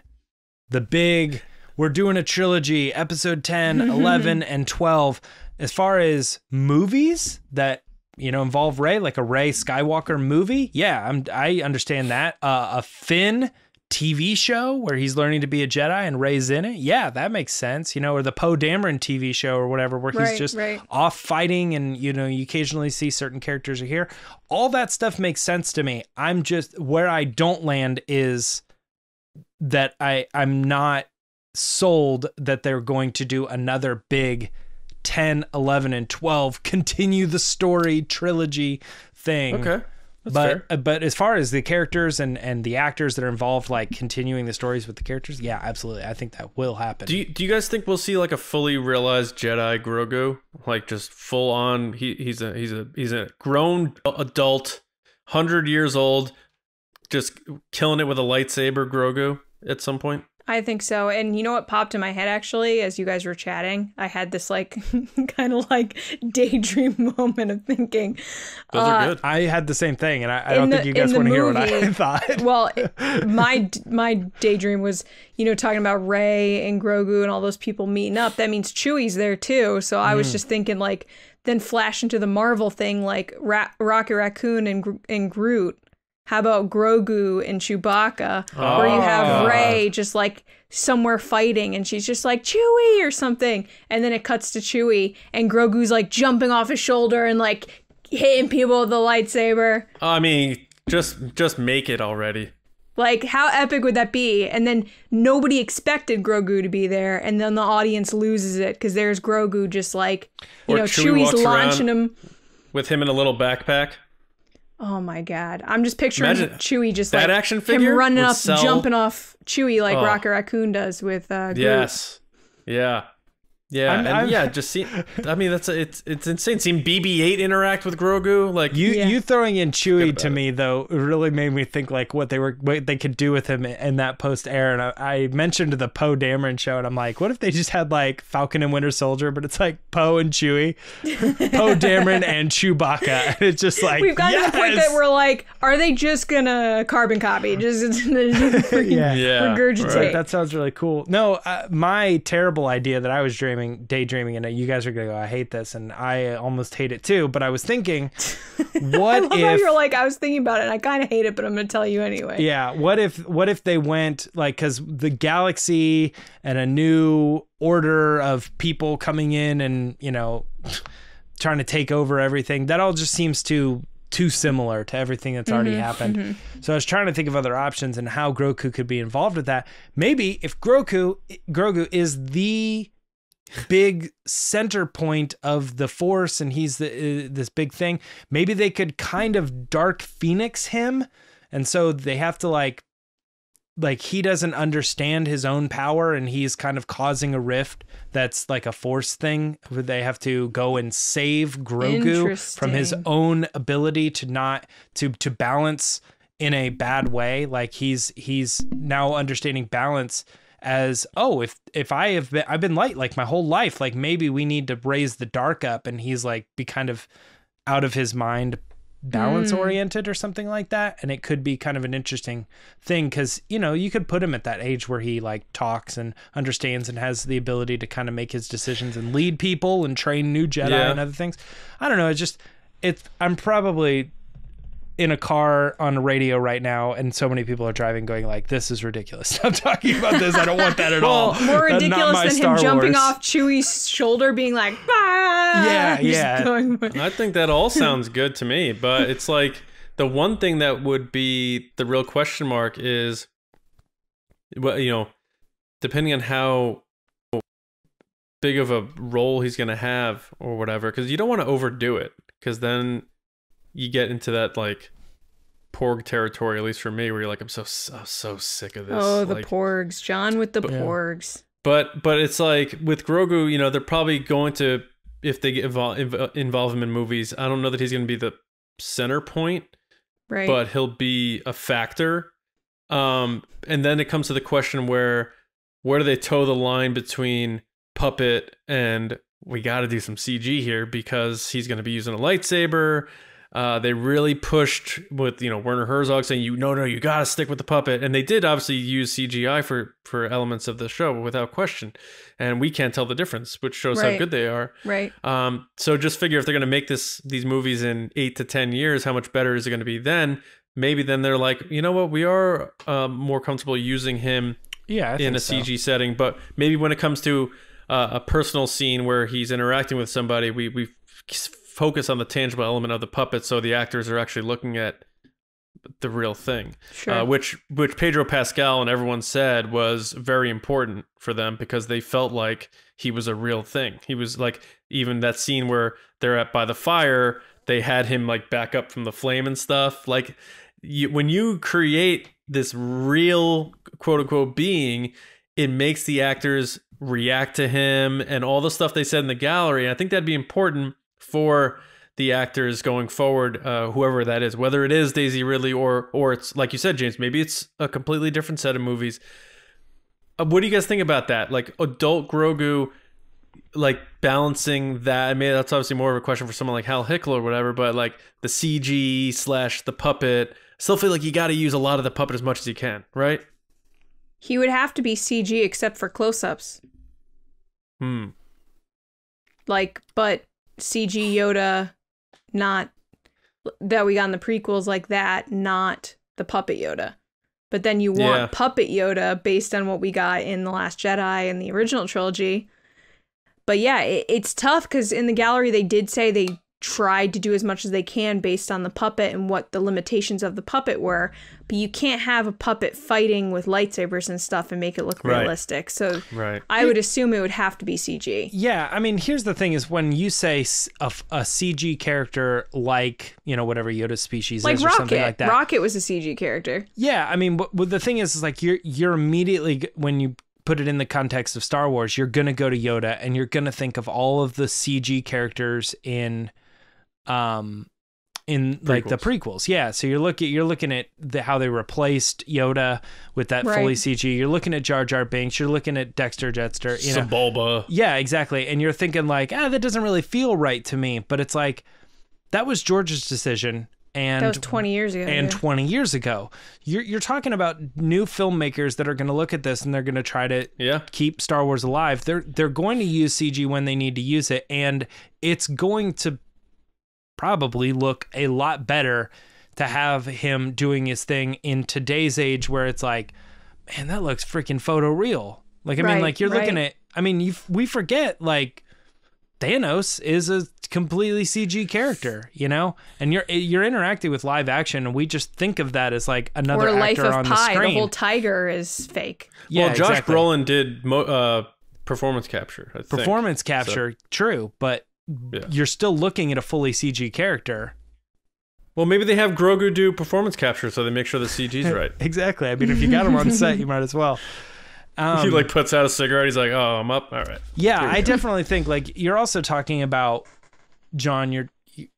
The big, we're doing a trilogy, episode 10, 11, and 12. As far as movies that, you know, involve Rey, like a Rey Skywalker movie, yeah, I understand that. A Finn TV show where he's learning to be a Jedi and Rey's in it, yeah, that makes sense. You know, or the Poe Dameron TV show or whatever, where he's just off fighting, and you know, you occasionally see certain characters are here. All that stuff makes sense to me. I'm just, where I don't land is that I'm not sold that they're going to do another big 10, 11, and 12 continue the story trilogy thing. Okay. That's fair. But as far as the characters and the actors that are involved, like continuing the stories with the characters, yeah, absolutely. I think that will happen. Do you guys think we'll see like a fully realized Jedi Grogu, like just full on? He's a grown adult, 100 years old, just killing it with a lightsaber Grogu at some point. I think so. And you know what popped in my head actually as you guys were chatting? I had this like kind of like daydream moment of thinking. Those are good. I had the same thing, and I don't think you guys want to hear what I thought. Well, my daydream was, talking about Rey and Grogu and all those people meeting up. That means Chewie's there too. So I was just thinking like, then flash into the Marvel thing like Rocket Raccoon and Groot. How about Grogu and Chewbacca, where you have Rey just like somewhere fighting and she's just like Chewie or something, and then it cuts to Chewie and Grogu's like jumping off his shoulder and like hitting people with the lightsaber. I mean, just make it already. Like, how epic would that be? And then nobody expected Grogu to be there, and then the audience loses it because there's Grogu just like, Chewie's launching him with him in a little backpack. Oh my God. I'm just picturing Chewie just that like action figure him running up, jumping off Chewie like Rocket Raccoon does with Groot. Yes. Yeah. Yeah, just see. I mean, it's insane. Seeing BB-8 interact with Grogu, like you throwing in Chewie to me though really made me think like what they could do with him in that post era. And I mentioned the Poe Dameron show, and I'm like, what if they just had like Falcon and Winter Soldier, but it's like Poe and Chewie, Poe Dameron and Chewbacca, and it's just like we've gotten to the point that we're like, are they just gonna carbon copy, just regurgitate? Right. That sounds really cool. No, my terrible idea that I was daydreaming, and you guys are gonna go, I hate this, and I almost hate it too, but I was thinking, what I love how you're like, I was thinking about it and I kind of hate it, but I'm gonna tell you anyway. Yeah, what if they went like, because the galaxy and a new order of people coming in and trying to take over everything, that all just seems too similar to everything that's already happened. So I was trying to think of other options and how Grogu could be involved with that. Maybe if Grogu is the big center point of the Force and he's this big thing, maybe they could kind of Dark Phoenix him, and so they have to like he doesn't understand his own power and he's kind of causing a rift that's like a Force thing where they have to go and save Grogu from his own ability to balance in a bad way. Like he's now understanding balance as, if I've been light like my whole life, like maybe we need to raise the dark up, and he's like be kind of out of his mind, balance oriented or something like that. And it could be kind of an interesting thing because you could put him at that age where he like talks and understands and has the ability to kind of make his decisions and lead people and train new Jedi and other things. I don't know, I'm probably in a car on a radio right now, and so many people are driving going like, this is ridiculous. Stop talking about this. I don't want that at all. More ridiculous than him jumping off Chewie's shoulder being like, yeah. I think that all sounds good to me, but it's like the one thing that would be the real question mark is, well, depending on how big of a role he's going to have or whatever, because you don't want to overdo it, because then you get into that like Porg territory, at least for me, where you're like, I'm so sick of this. Oh, the Porgs, John with the Porgs. But it's like with Grogu, they're probably going to, if they involve him in movies, I don't know that he's going to be the center point, right? But he'll be a factor. And then it comes to the question where do they toe the line between puppet and we got to do some CG here because he's going to be using a lightsaber. They really pushed with, Werner Herzog saying, no, you got to stick with the puppet. And they did obviously use CGI for elements of the show without question. And we can't tell the difference, which shows how good they are. Right. So just figure if they're going to make these movies in 8 to 10 years, how much better is it going to be then? Maybe then they're like, you know what, we are more comfortable using him in a CG setting. But maybe when it comes to a personal scene where he's interacting with somebody, we focus on the tangible element of the puppet, so the actors are actually looking at the real thing. Sure. Which Pedro Pascal and everyone said was very important for them because they felt like he was a real thing. He was like, even that scene where they're by the fire, they had him like back up from the flame and stuff. Like when you create this real quote unquote being, it makes the actors react to him and all the stuff they said in the gallery. And I think that'd be important for the actors going forward, whoever that is, whether it is Daisy Ridley or it's like you said, James, maybe it's a completely different set of movies. What do you guys think about that? Like adult Grogu, like balancing that. I mean, that's obviously more of a question for someone like Hal Hickel or whatever, but like the CG / the puppet, I still feel like you got to use a lot of the puppet as much as you can, right? He would have to be CG except for close-ups. Like, but CG Yoda, not that we got in the prequels like that, not the puppet Yoda. But then you want puppet Yoda based on what we got in The Last Jedi and the original trilogy. But yeah, it's tough because in the gallery they did say they tried to do as much as they can based on the puppet and what the limitations of the puppet were. But you can't have a puppet fighting with lightsabers and stuff and make it look realistic. So I would assume it would have to be CG. Yeah, I mean, here's the thing is when you say a CG character like, you know, whatever Yoda's species like is Rocket. or something like that. Rocket was a CG character. Yeah, I mean, but the thing is like you're immediately, when you put it in the context of Star Wars, you're going to go to Yoda and you're going to think of all of the CG characters in like the prequels. Yeah, so you're looking at how they replaced Yoda with that fully CG. You're looking at Jar Jar Binks, you're looking at Dexter Jetster, you know. Boba. Yeah, exactly. And you're thinking like, that doesn't really feel right to me, but it's like that was George's decision. And that was 20 years ago. And 20 years ago. You're talking about new filmmakers that are going to look at this and they're going to try to keep Star Wars alive. They're going to use CG when they need to use it, and it's going to probably look a lot better to have him doing his thing in today's age where it's like, man, that looks freaking photoreal. Like, I mean, like you're looking at, I mean, we forget like Thanos is a completely CG character, you know, and you're interacting with live action, and we just think of that as like another actor on the screen. The whole tiger is fake. Yeah, well, Josh Brolin did performance capture. I think. Performance capture, true, but you're still looking at a fully CG character. Well, maybe they have Grogu do performance capture so they make sure the CG's right. Exactly. I mean, if you got him on set, you might as well. He like puts out a cigarette. He's like, "Oh, I'm up. All right." Yeah, I definitely think like you're also talking about, John.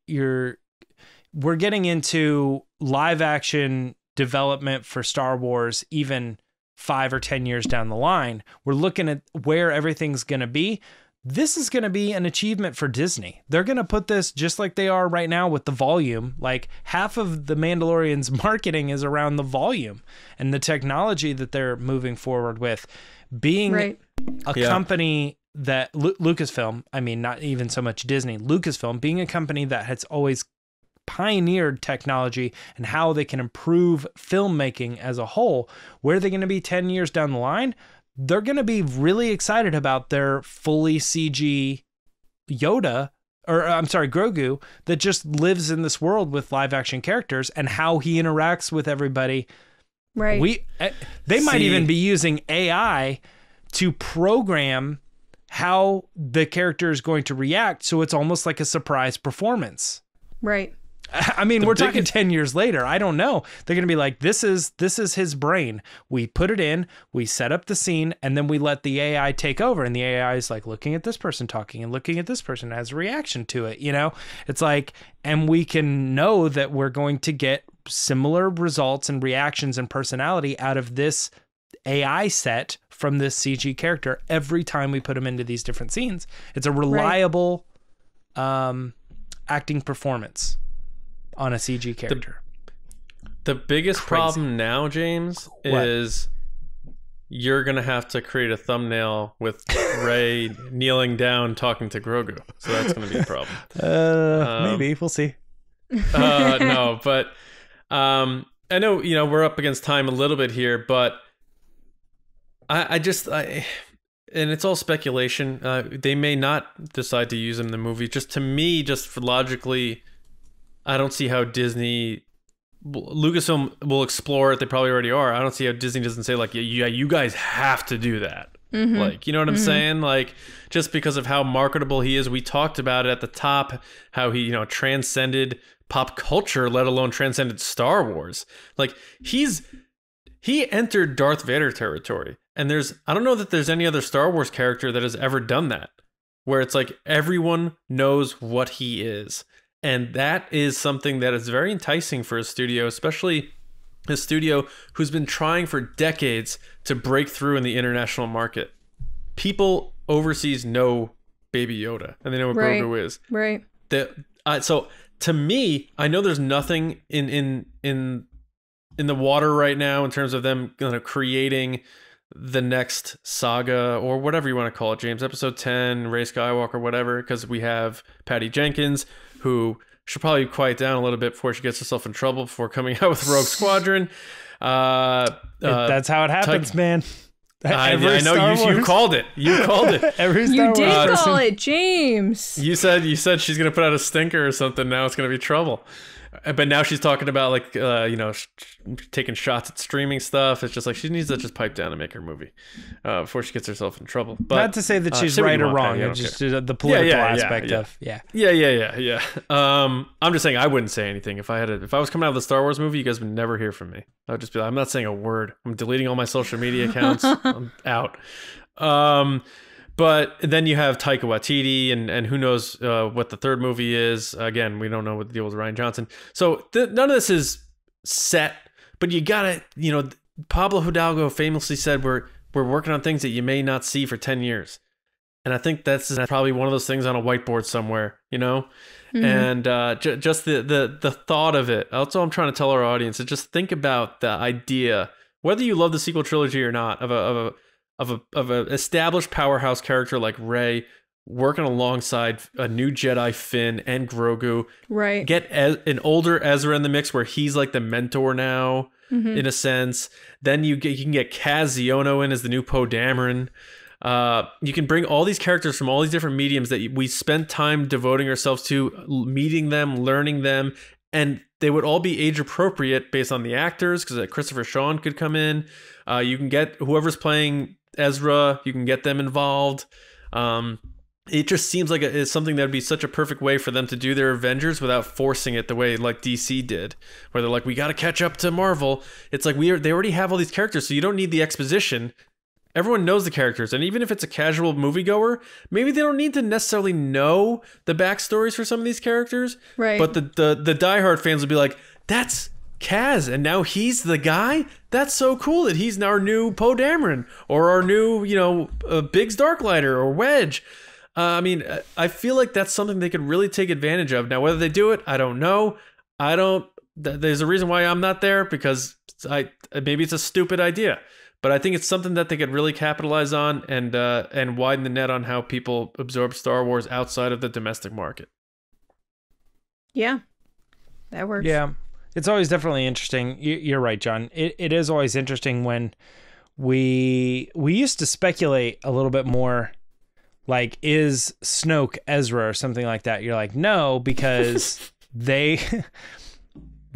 We're getting into live action development for Star Wars, even 5 or 10 years down the line. We're looking at where everything's going to be. This is going to be an achievement for Disney. They're going to put this just like they are right now with the volume. Like half of the Mandalorian's marketing is around the volume and the technology that they're moving forward with. Being a company that Lucasfilm, I mean, not even so much Disney, Lucasfilm being a company that has always pioneered technology and how they can improve filmmaking as a whole. Where are they going to be 10 years down the line? They're going to be really excited about their fully CG Yoda, or I'm sorry, Grogu, that just lives in this world with live action characters and how he interacts with everybody. Right. They might even be using AI to program how the character is going to react, so it's almost like a surprise performance. Right. I mean, we're talking 10 years later. I don't know. They're going to be like, this is his brain. We put it in, we set up the scene, and then we let the AI take over. And the AI is like looking at this person talking and looking at this person as a reaction to it. You know, it's like, and we can know that we're going to get similar results and reactions and personality out of this AI set from this CG character every time we put them into these different scenes. It's a reliable acting performance on a CG character. The biggest problem now, James, is you're going to have to create a thumbnail with Rey kneeling down talking to Grogu. So that's going to be a problem. Maybe. We'll see. No, but I know, you know, we're up against time a little bit here, but I and it's all speculation. They may not decide to use him in the movie. Just to me, just for logically, I don't see how Lucasfilm will explore it. They probably already are. I don't see how Disney doesn't say like, yeah, you guys have to do that. Like, you know what I'm saying? Like, just because of how marketable he is, we talked about it at the top, how he, transcended pop culture, let alone transcended Star Wars. Like, he entered Darth Vader territory. And I don't know that there's any other Star Wars character that has ever done that, where it's like everyone knows what he is. And that is something that is very enticing for a studio, especially a studio who's been trying for decades to break through in the international market. People overseas know Baby Yoda, and they know what Grogu is. Right. So to me, I know there's nothing in the water right now in terms of them creating the next saga or whatever you want to call it, James. Episode 10, Rey Skywalker, whatever, because we have Patty Jenkins, who should probably quiet down a little bit before she gets herself in trouble before coming out with Rogue Squadron. That's how it happens, man. I know you called it. You called it. Every Star You did Wars call it, James. You said she's gonna put out a stinker or something. Now it's gonna be trouble. But now she's talking about taking shots at streaming stuff. It's just like she needs to just pipe down and make her movie before she gets herself in trouble. But not to say that she's right or wrong. It's just the political aspect of Yeah. I'm just saying I wouldn't say anything if I was coming out with a Star Wars movie. You guys would never hear from me. I would just be like, I'm not saying a word. I'm deleting all my social media accounts. I'm out. But then you have Taika Waititi, and who knows what the third movie is. Again, we don't know what the deal with Rian Johnson. So none of this is set, but you gotta, Pablo Hidalgo famously said, we're working on things that you may not see for 10 years. And I think that's probably one of those things on a whiteboard somewhere, and just the thought of it. That's all I'm trying to tell our audience, is just think about the idea, whether you love the sequel trilogy or not, of a established powerhouse character like Rey working alongside a new Jedi, Finn, and Grogu. Right. Get an older Ezra in the mix where he's like the mentor now, in a sense. Then you can get Kaz Ziono in as the new Poe Dameron. You can bring all these characters from all these different mediums that we spent time devoting ourselves to, meeting them, learning them, and they would all be age appropriate based on the actors, because Christopher Sean could come in. You can get whoever's playing Ezra, you can get them involved. It just seems like it's something that would be such a perfect way for them to do their Avengers without forcing it the way like DC did, where they're like, we got to catch up to Marvel. It's like they already have all these characters, so you don't need the exposition. Everyone knows the characters, and even if it's a casual moviegoer, maybe they don't need to necessarily know the backstories for some of these characters. Right. But the diehard fans will be like, that's Kaz, and now he's the guy? That's so cool that he's our new Poe Dameron, or our new, Biggs Darklighter, or Wedge. I feel like that's something they could really take advantage of. Now, whether they do it, I don't know. There's a reason why I'm not there, because maybe it's a stupid idea. But I think it's something that they could really capitalize on and widen the net on how people absorb Star Wars outside of the domestic market. Yeah, that works. Yeah, it's always definitely interesting. You're right, John. It is always interesting when we used to speculate a little bit more, like, is Snoke Ezra or something like that? You're like, no, because they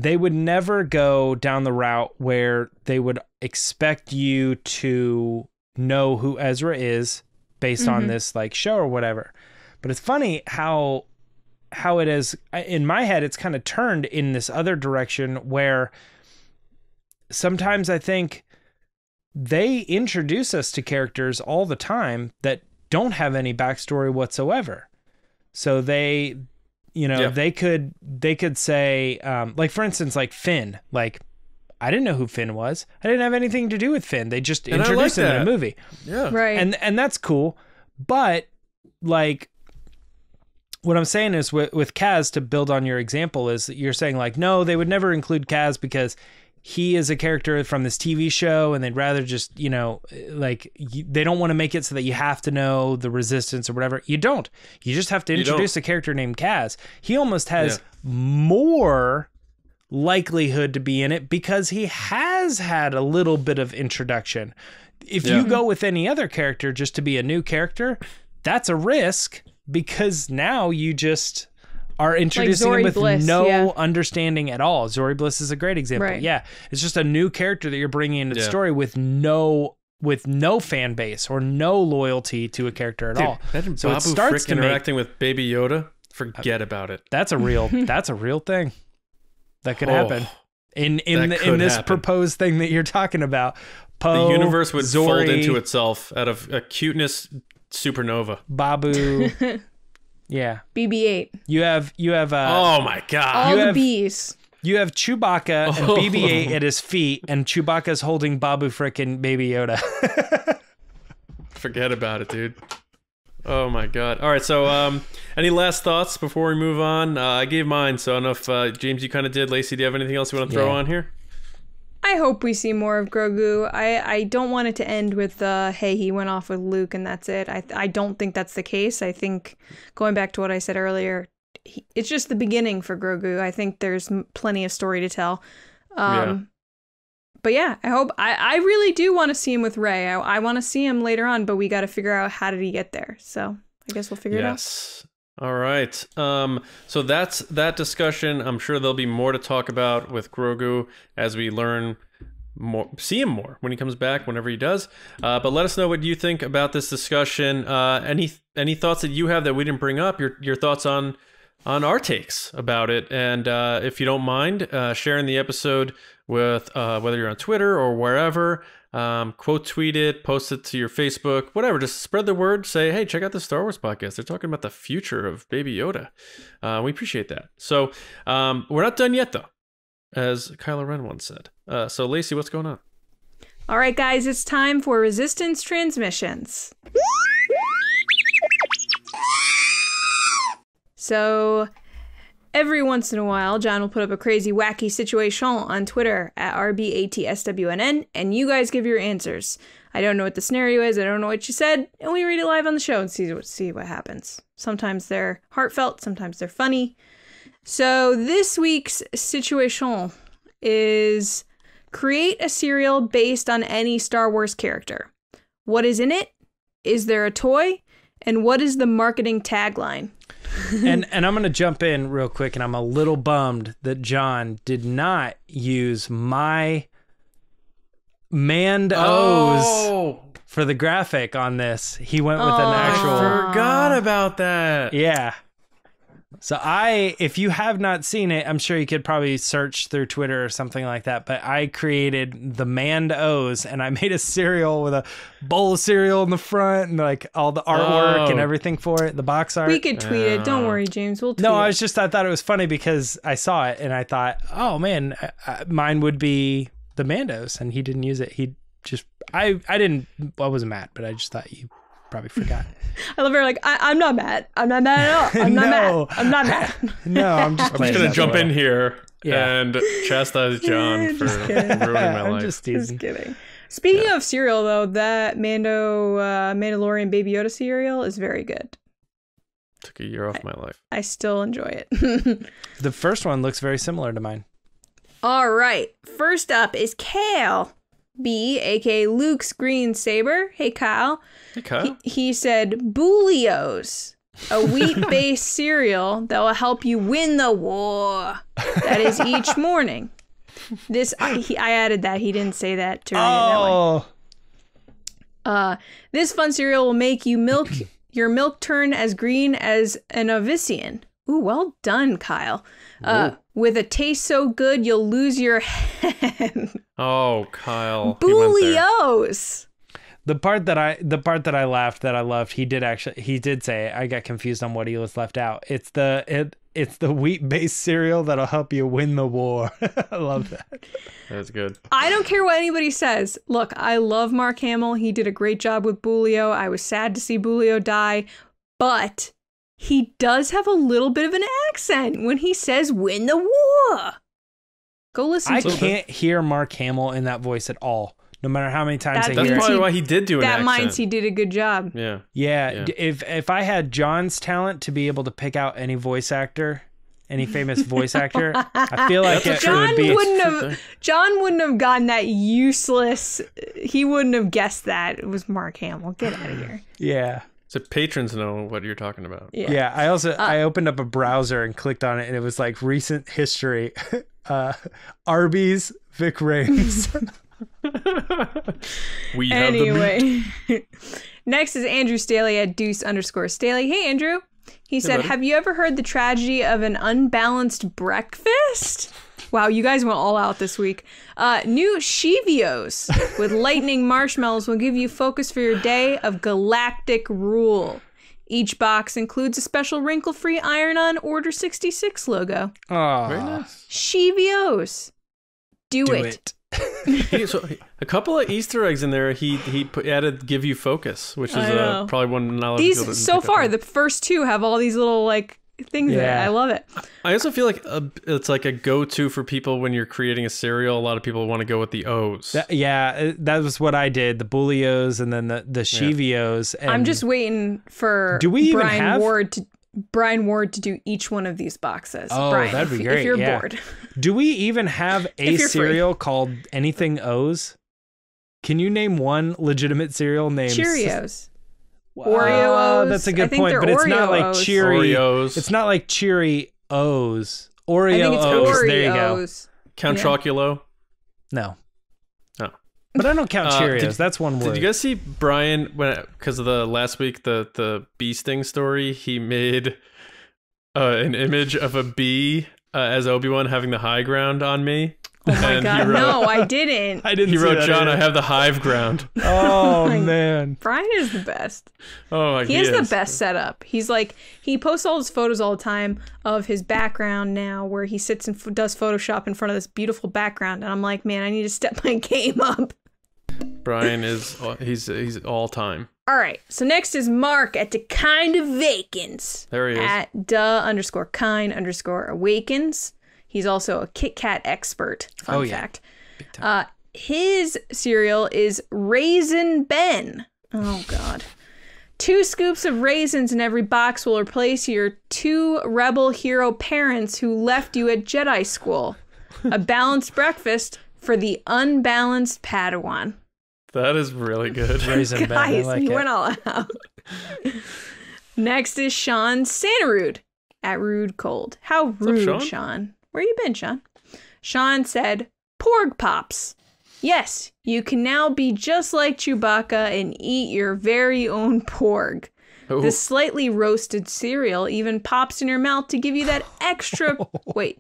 would never go down the route where they would expect you to know who Ezra is based on this like show or whatever. But it's funny how it is, in my head, it's kind of turned in this other direction where sometimes I think they introduce us to characters all the time that don't have any backstory whatsoever. So they could say, like, for instance, like Finn, like, I didn't know who Finn was. I didn't have anything to do with Finn. They just introduced him in a movie. Yeah. Right. And that's cool. But like, what I'm saying is with Kaz, to build on your example, is that you're saying like, no, they would never include Kaz because he is a character from this TV show, and they'd rather just, they don't want to make it so that you have to know the Resistance or whatever. You don't. You just have to introduce a character named Kaz. He almost has more likelihood to be in it because he has had a little bit of introduction. If you go with any other character just to be a new character, that's a risk, because now you just are introducing him with Bliss, understanding at all. Zori Bliss is a great example. Right. Yeah. It's just a new character that you're bringing into the story with no with no fan base or no loyalty to a character at all. Imagine So it Babu starts Frick to make interacting with Baby Yoda. Forget about it. that's a real thing that could happen in this happen. proposed thing that you're talking about. Poe, The universe would Zori, fold into itself out of a cuteness supernova. Babu. Yeah, BB-8. you have Oh my god! All the have- bees. you have Chewbacca and Oh. BB-8 at his feet, and Chewbacca's holding Babu frickin' Baby Yoda. Forget about it, dude. Oh my god. All right, so any last thoughts before we move on? I gave mine, so I don't know if James, you kind of did. Lacey, do you have anything else you want to throw Yeah. on here? I hope we see more of Grogu. I don't want it to end with hey, he went off with Luke and that's it. I don't think that's the case. I think, going back to what I said earlier, it's just the beginning for Grogu. I think there's plenty of story to tell. But yeah, I really do want to see him with Rey. I want to see him later on, but we got to figure out how did he get there. So I guess we'll figure it out. Yes. All right. So that's that discussion. I'm sure there'll be more to talk about with Grogu as we learn more, see him more when he comes back, whenever he does. But let us know what you think about this discussion. Any thoughts that you have that we didn't bring up? Your thoughts on our takes about it, and if you don't mind sharing the episode with whether you're on Twitter or wherever. Quote tweet it, post it to your Facebook, whatever. Just spread the word. Say, hey, check out the Star Wars podcast. They're talking about the future of Baby Yoda. We appreciate that. So we're not done yet, though, as Kylo Ren once said. So Lacey, what's going on? All right, guys, it's time for Resistance Transmissions. So every once in a while, John will put up a crazy, wacky situation on Twitter at RBATSWNN, and you guys give your answers. I don't know what the scenario is, I don't know what you said, and we read it live on the show and see what happens. Sometimes they're heartfelt, sometimes they're funny. So this week's situation is create a cereal based on any Star Wars character. What is in it? Is there a toy? And what is the marketing tagline? and I'm going to jump in real quick, and I'm a little bummed that John did not use my manned O's for the graphic on this. He went with an actual... I forgot about that. Yeah. So if you have not seen it, I'm sure you could probably search through Twitter or something like that, but I created the manned O's, and I made a cereal with a bowl of cereal in the front and like all the artwork and everything for it, the box art. We could tweet it. Don't worry, James. We'll tweet it. I thought it was funny because I saw it and I thought, oh man, mine would be the Mandos, and he didn't use it. He just, I wasn't mad, but I just thought you probably forgot. I love her like, I'm not mad. I'm not mad at all. I'm not mad. I'm not mad. No, I'm just going to jump in here Yeah. and chastise John for ruining my I'm life. just teasing. Just kidding. Speaking of cereal, though, that Mandalorian Baby Yoda cereal is very good. Took a year off my life. I still enjoy it. The first one looks very similar to mine. All right. First up is Kale B, aka Luke's green saber. Hey, Kyle. Hey, Kyle. He said, Boolios, a wheat-based cereal that will help you win the war. That is each morning. I added that. He didn't say that to read it that way. This fun cereal will make your milk turn as green as an Ovician. Ooh, well done, Kyle. With a taste so good you'll lose your head. Oh, Kyle. Boolios. The part that I laughed that I loved, he did say it. I got confused on what he was left out. It's the wheat-based cereal that'll help you win the war. I love that. That's good. I don't care what anybody says. Look, I love Mark Hamill. He did a great job with Boolio. I was sad to see Boolio die, but he does have a little bit of an accent when he says win the war. Go listen to it. I can't hear Mark Hamill in that voice at all. No matter how many times I That's hear probably it. why he did do an accent. That means he did a good job. Yeah. Yeah. If I had John's talent to be able to pick out any voice actor, any famous voice actor, I feel like it would be... John wouldn't have gotten that useless... He wouldn't have guessed that it was Mark Hamill. Get out of here. Yeah. So patrons know what you're talking about. Yeah. I opened up a browser and clicked on it, and it was like recent history. Arby's, Vic Rames. We have the meat. Anyway, next is Andrew Staley at Deuce_Staley. Hey, Andrew. He said, buddy. have you ever heard the tragedy of an unbalanced breakfast? Wow, you guys went all out this week. New Chevios with lightning marshmallows will give you focus for your day of galactic rule. Each box includes a special wrinkle-free iron-on Order 66 logo. Oh, Very nice. Chevios. Do it. So a couple of Easter eggs in there. He added "give you focus," which is I know. probably one not a lot of people These, didn't so pick up far, on. the first two have all these little, like, things in it. Yeah. I love it. I also feel like it's like a go-to for people when you're creating a cereal. A lot of people want to go with the O's. That was what I did. The Bullios and then the Chevios. And I'm just waiting for Do we even Brian have- Ward to do each one of these boxes. Oh, Brian, that'd be if great. you're yeah. bored. Do we even have a If you're free. cereal called anything O's? Can you name one legitimate cereal named Cheerios. Oh, Oreo O's. that's a I good think point, they're but it's Oreo not like O's. cheery. Oreos. It's not like cheery O's. I Oreo think it's O's. Oreos. There you go. Count Yeah. Chocula. No. Oh. But I don't count Cheerios. Did- That's one word. Did you guys see Brian because of the last week the bee sting story? He made an image of a bee as Obi-Wan having the high ground on me. Oh my And god, he wrote, no, I didn't. I didn't He see wrote, that "John, I either. have the hive ground." Oh, man. Brian is the best. Oh my! He has the best setup. He's like, he posts all his photos all the time of his background now, where he sits and does Photoshop in front of this beautiful background, and I'm like, man, I need to step my game up. Brian is he's all time. All right, so next is Mark at the Kind of Awakens. There he is. At _kind_awakens. He's also a Kit Kat expert. Fun fact. His cereal is Raisin Ben. Oh, God. 2 scoops of raisins in every box will replace your 2 rebel hero parents who left you at Jedi school. A balanced breakfast for the unbalanced Padawan. That is really good. Raisin Ben. I Guys, like you it. went all out. Next is Sean Santarude at Rude Cold. How rude, Sean? Sean. Where you been, Sean? Sean said, Porg Pops. Yes, you can now be just like Chewbacca and eat your very own porg. Ooh. The slightly roasted cereal even pops in your mouth to give you that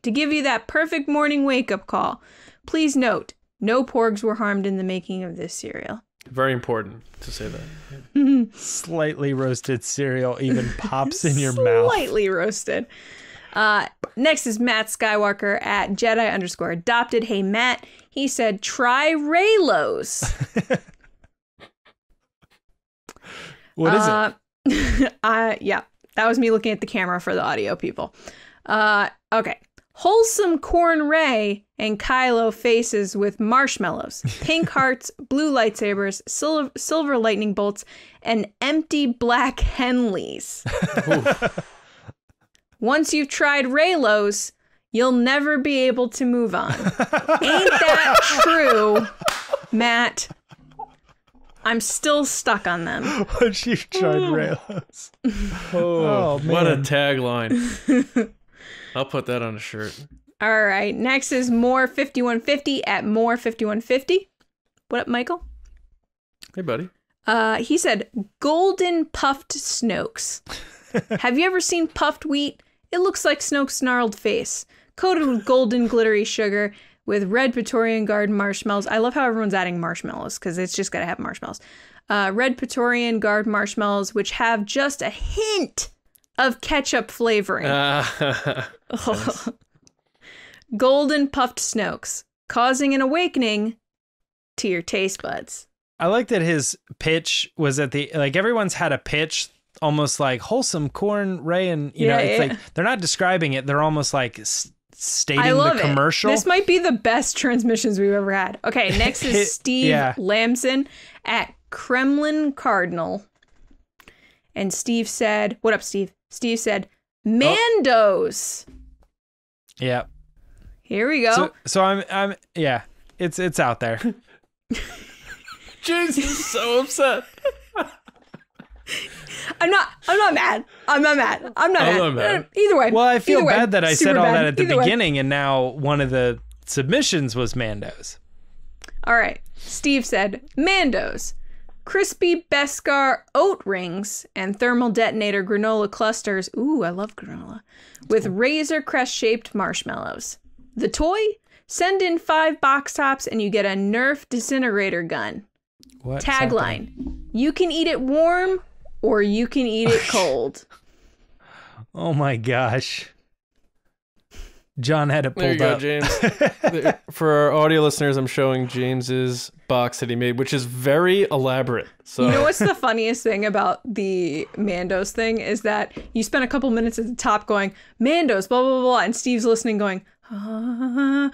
to give you that perfect morning wake-up call. Please note, no porgs were harmed in the making of this cereal. Very important to say that. Slightly roasted cereal even pops in your mouth. Slightly roasted. Next is Matt Skywalker at Jedi_adopted. Hey, Matt. He said, try Raylos. What is it? Yeah, that was me looking at the camera for the audio people. Okay. Wholesome Corn Ray and Kylo faces with marshmallows, pink hearts, blue lightsabers, silver lightning bolts, and empty black Henleys. Once you've tried Raylos, you'll never be able to move on. Ain't that true, Matt? I'm still stuck on them. Once you've tried Raylos. Oh, man. what a tagline. I'll put that on a shirt. All right, next is More 5150 at More 5150. What up, Michael? Hey, buddy. He said, golden puffed Snokes. Have you ever seen puffed wheat? It looks like Snoke's gnarled face, coated with golden glittery sugar with red Praetorian Guard marshmallows. I love how everyone's adding marshmallows because it's just got to have marshmallows. Red Praetorian Guard marshmallows, which have just a hint of ketchup flavoring. Golden puffed Snokes, causing an awakening to your taste buds. I like that his pitch was at the, like, everyone's had a pitch almost like wholesome corn Ray, and you know, it's like they're not describing it, they're almost like stating the commercial. This might be the best transmissions we've ever had. Okay, next is Steve Lamson at Kremlin Cardinal. And Steve said, what up, Steve? Steve said, Mandos. Yeah. Here we go. So I'm yeah, it's out there. Jesus, so upset. I'm not mad. I'm not mad. Either way. Well, I feel bad that I said all that at the Either way. beginning, and now one of the submissions was Mandos. All right. Steve said, Mandos. Crispy Beskar oat rings and thermal detonator granola clusters. Ooh, I love granola. With Razor Crest shaped marshmallows. The toy? Send in 5 box tops and you get a Nerf disintegrator gun. What? Tagline. You can eat it warm or you can eat it cold. Oh my gosh. John had it There you pulled go, up. James. For our audio listeners, I'm showing James's box that he made, which is very elaborate. So You know what's the funniest thing about the Mandos thing is that you spent a couple minutes at the top going, Mandos, blah, blah, blah, blah, and Steve's listening going, Yeah.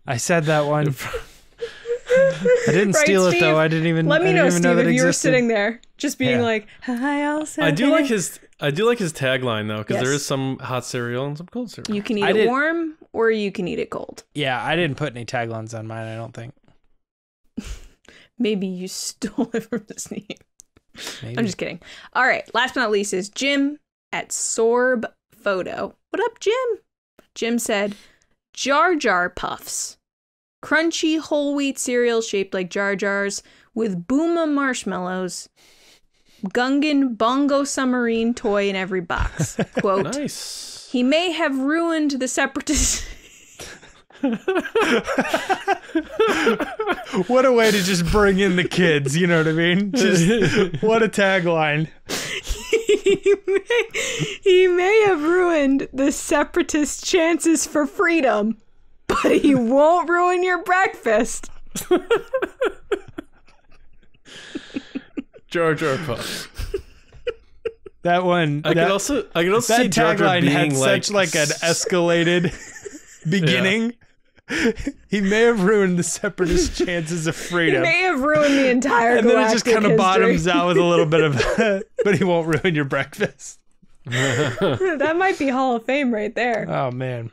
I said that one. I didn't steal Steve? it though. I didn't even. Let me I know, didn't even Steve, that if you were existed. sitting there just being Yeah. like, hi, also. I do like his tagline though, because there Yes. is some hot cereal and some cold cereal. You can eat I it did- warm or you can eat it cold. Yeah, I didn't put any taglines on mine. I don't think. Maybe you stole it from Steve. Maybe. I'm just kidding. All right. Last but not least is Jim at Sorb Photo. What up, Jim? Jim said, Jar Jar Puffs. Crunchy whole wheat cereal shaped like Jar Jars with Booma marshmallows. Gungan Bongo Submarine toy in every box. Quote, Nice. he may have ruined the separatist... What a way to just bring in the kids. You know what I mean? Just what a tagline. he may have ruined the separatist chances for freedom, but he won't ruin your breakfast. Jar Jar Puffs. That one. I could also see that Jar Jar tagline being had like such like an escalated beginning. He may have ruined the separatist chances of He freedom. may have ruined the entire And then it just galactic kind of history. bottoms out with a little bit of, but he won't ruin your breakfast. That might be Hall of Fame right there. Oh man,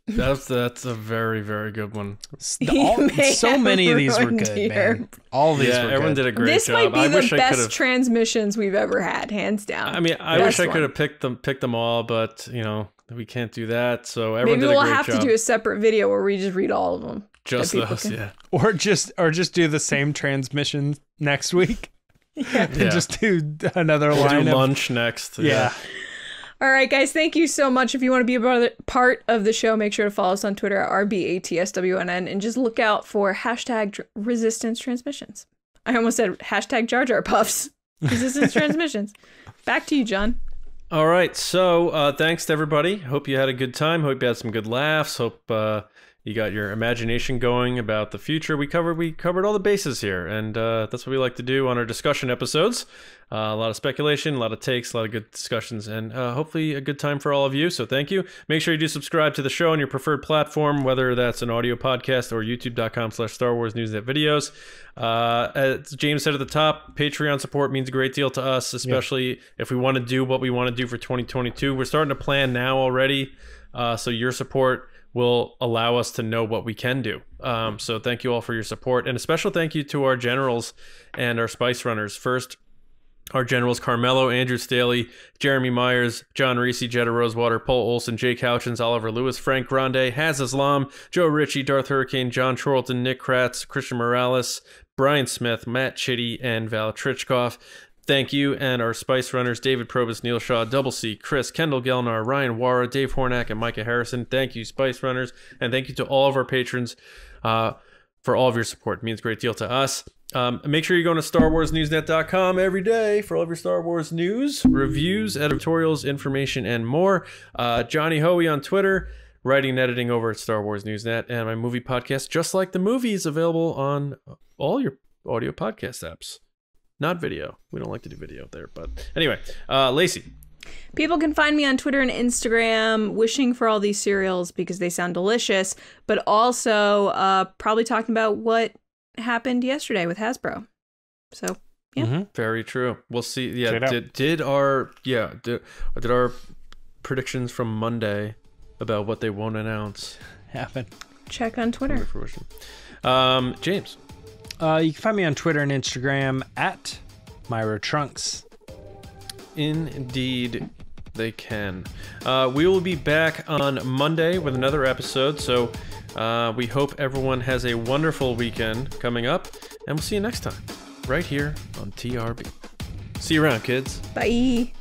That's a very, very good one. may so have many of these were ruined good, your- man. All of these Yeah, were everyone good. did a great This job. might be I the wish I could best have. transmissions we've ever had, hands down. I mean, I Best wish I could one. have picked them all, but you know we can't do that. So everyone Maybe did a we'll great have job. to do a separate video where we just read all of them. Just that people those, can- yeah. Or just do the same transmission next week. Yeah. And just do another We'll line do of lunch next. yeah. All right, guys, thank you so much. If you want to be a part of the show, make sure to follow us on Twitter at RBATSWNN and just look out for hashtag resistance transmissions. I almost said hashtag Jar Jar Puffs. Resistance transmissions. Back to you, John. All right. So thanks to everybody. Hope you had a good time. Hope you had some good laughs. Hope you got your imagination going about the future. We covered all the bases here, and that's what we like to do on our discussion episodes. A lot of speculation, a lot of takes, a lot of good discussions, and hopefully a good time for all of you. So thank you. Make sure you do subscribe to the show on your preferred platform, whether that's an audio podcast or youtube.com/Star Wars Newsnet videos. As James said at the top, Patreon support means a great deal to us, especially if we want to do what we want to do for 2022. We're starting to plan now already, so your support will allow us to know what we can do. So thank you all for your support, and a special thank you to our generals and our spice runners. First, our generals Carmelo, Andrew Staley, Jeremy Myers, John Reese, Jetta Rosewater, Paul Olson, Jake Houchins, Oliver Lewis, Frank Grande, Haz Islam, Joe Ritchie, Darth Hurricane, John Charlton, Nick Kratz, Christian Morales, Brian Smith, Matt Chitty, and Val Trichkoff. Thank you, and our Spice Runners, David Probus, Neil Shaw, Double C, Chris, Kendall Gelnar, Ryan Wara, Dave Hornack, and Micah Harrison. Thank you, Spice Runners, and thank you to all of our patrons for all of your support. It means a great deal to us. Make sure you're going to StarWarsNewsNet.com every day for all of your Star Wars news, reviews, editorials, information, and more. Johnny Hoey on Twitter, writing and editing over at Star Wars Newsnet, and my movie podcast, Just Like the Movies, available on all your audio podcast apps. Not video. We don't like to do video there, but anyway, Lacey. People can find me on Twitter and Instagram wishing for all these cereals because they sound delicious, but also probably talking about what happened yesterday with Hasbro. So, yeah. Very true. We'll see. Yeah, Check it out. did our predictions from Monday about what they won't announce happen. Check on Twitter. come to fruition? James. You can find me on Twitter and Instagram at Myra Trunks. Indeed, they can. We will be back on Monday with another episode, so We hope everyone has a wonderful weekend coming up, and we'll see you next time, right here on TRB. See you around, kids. Bye.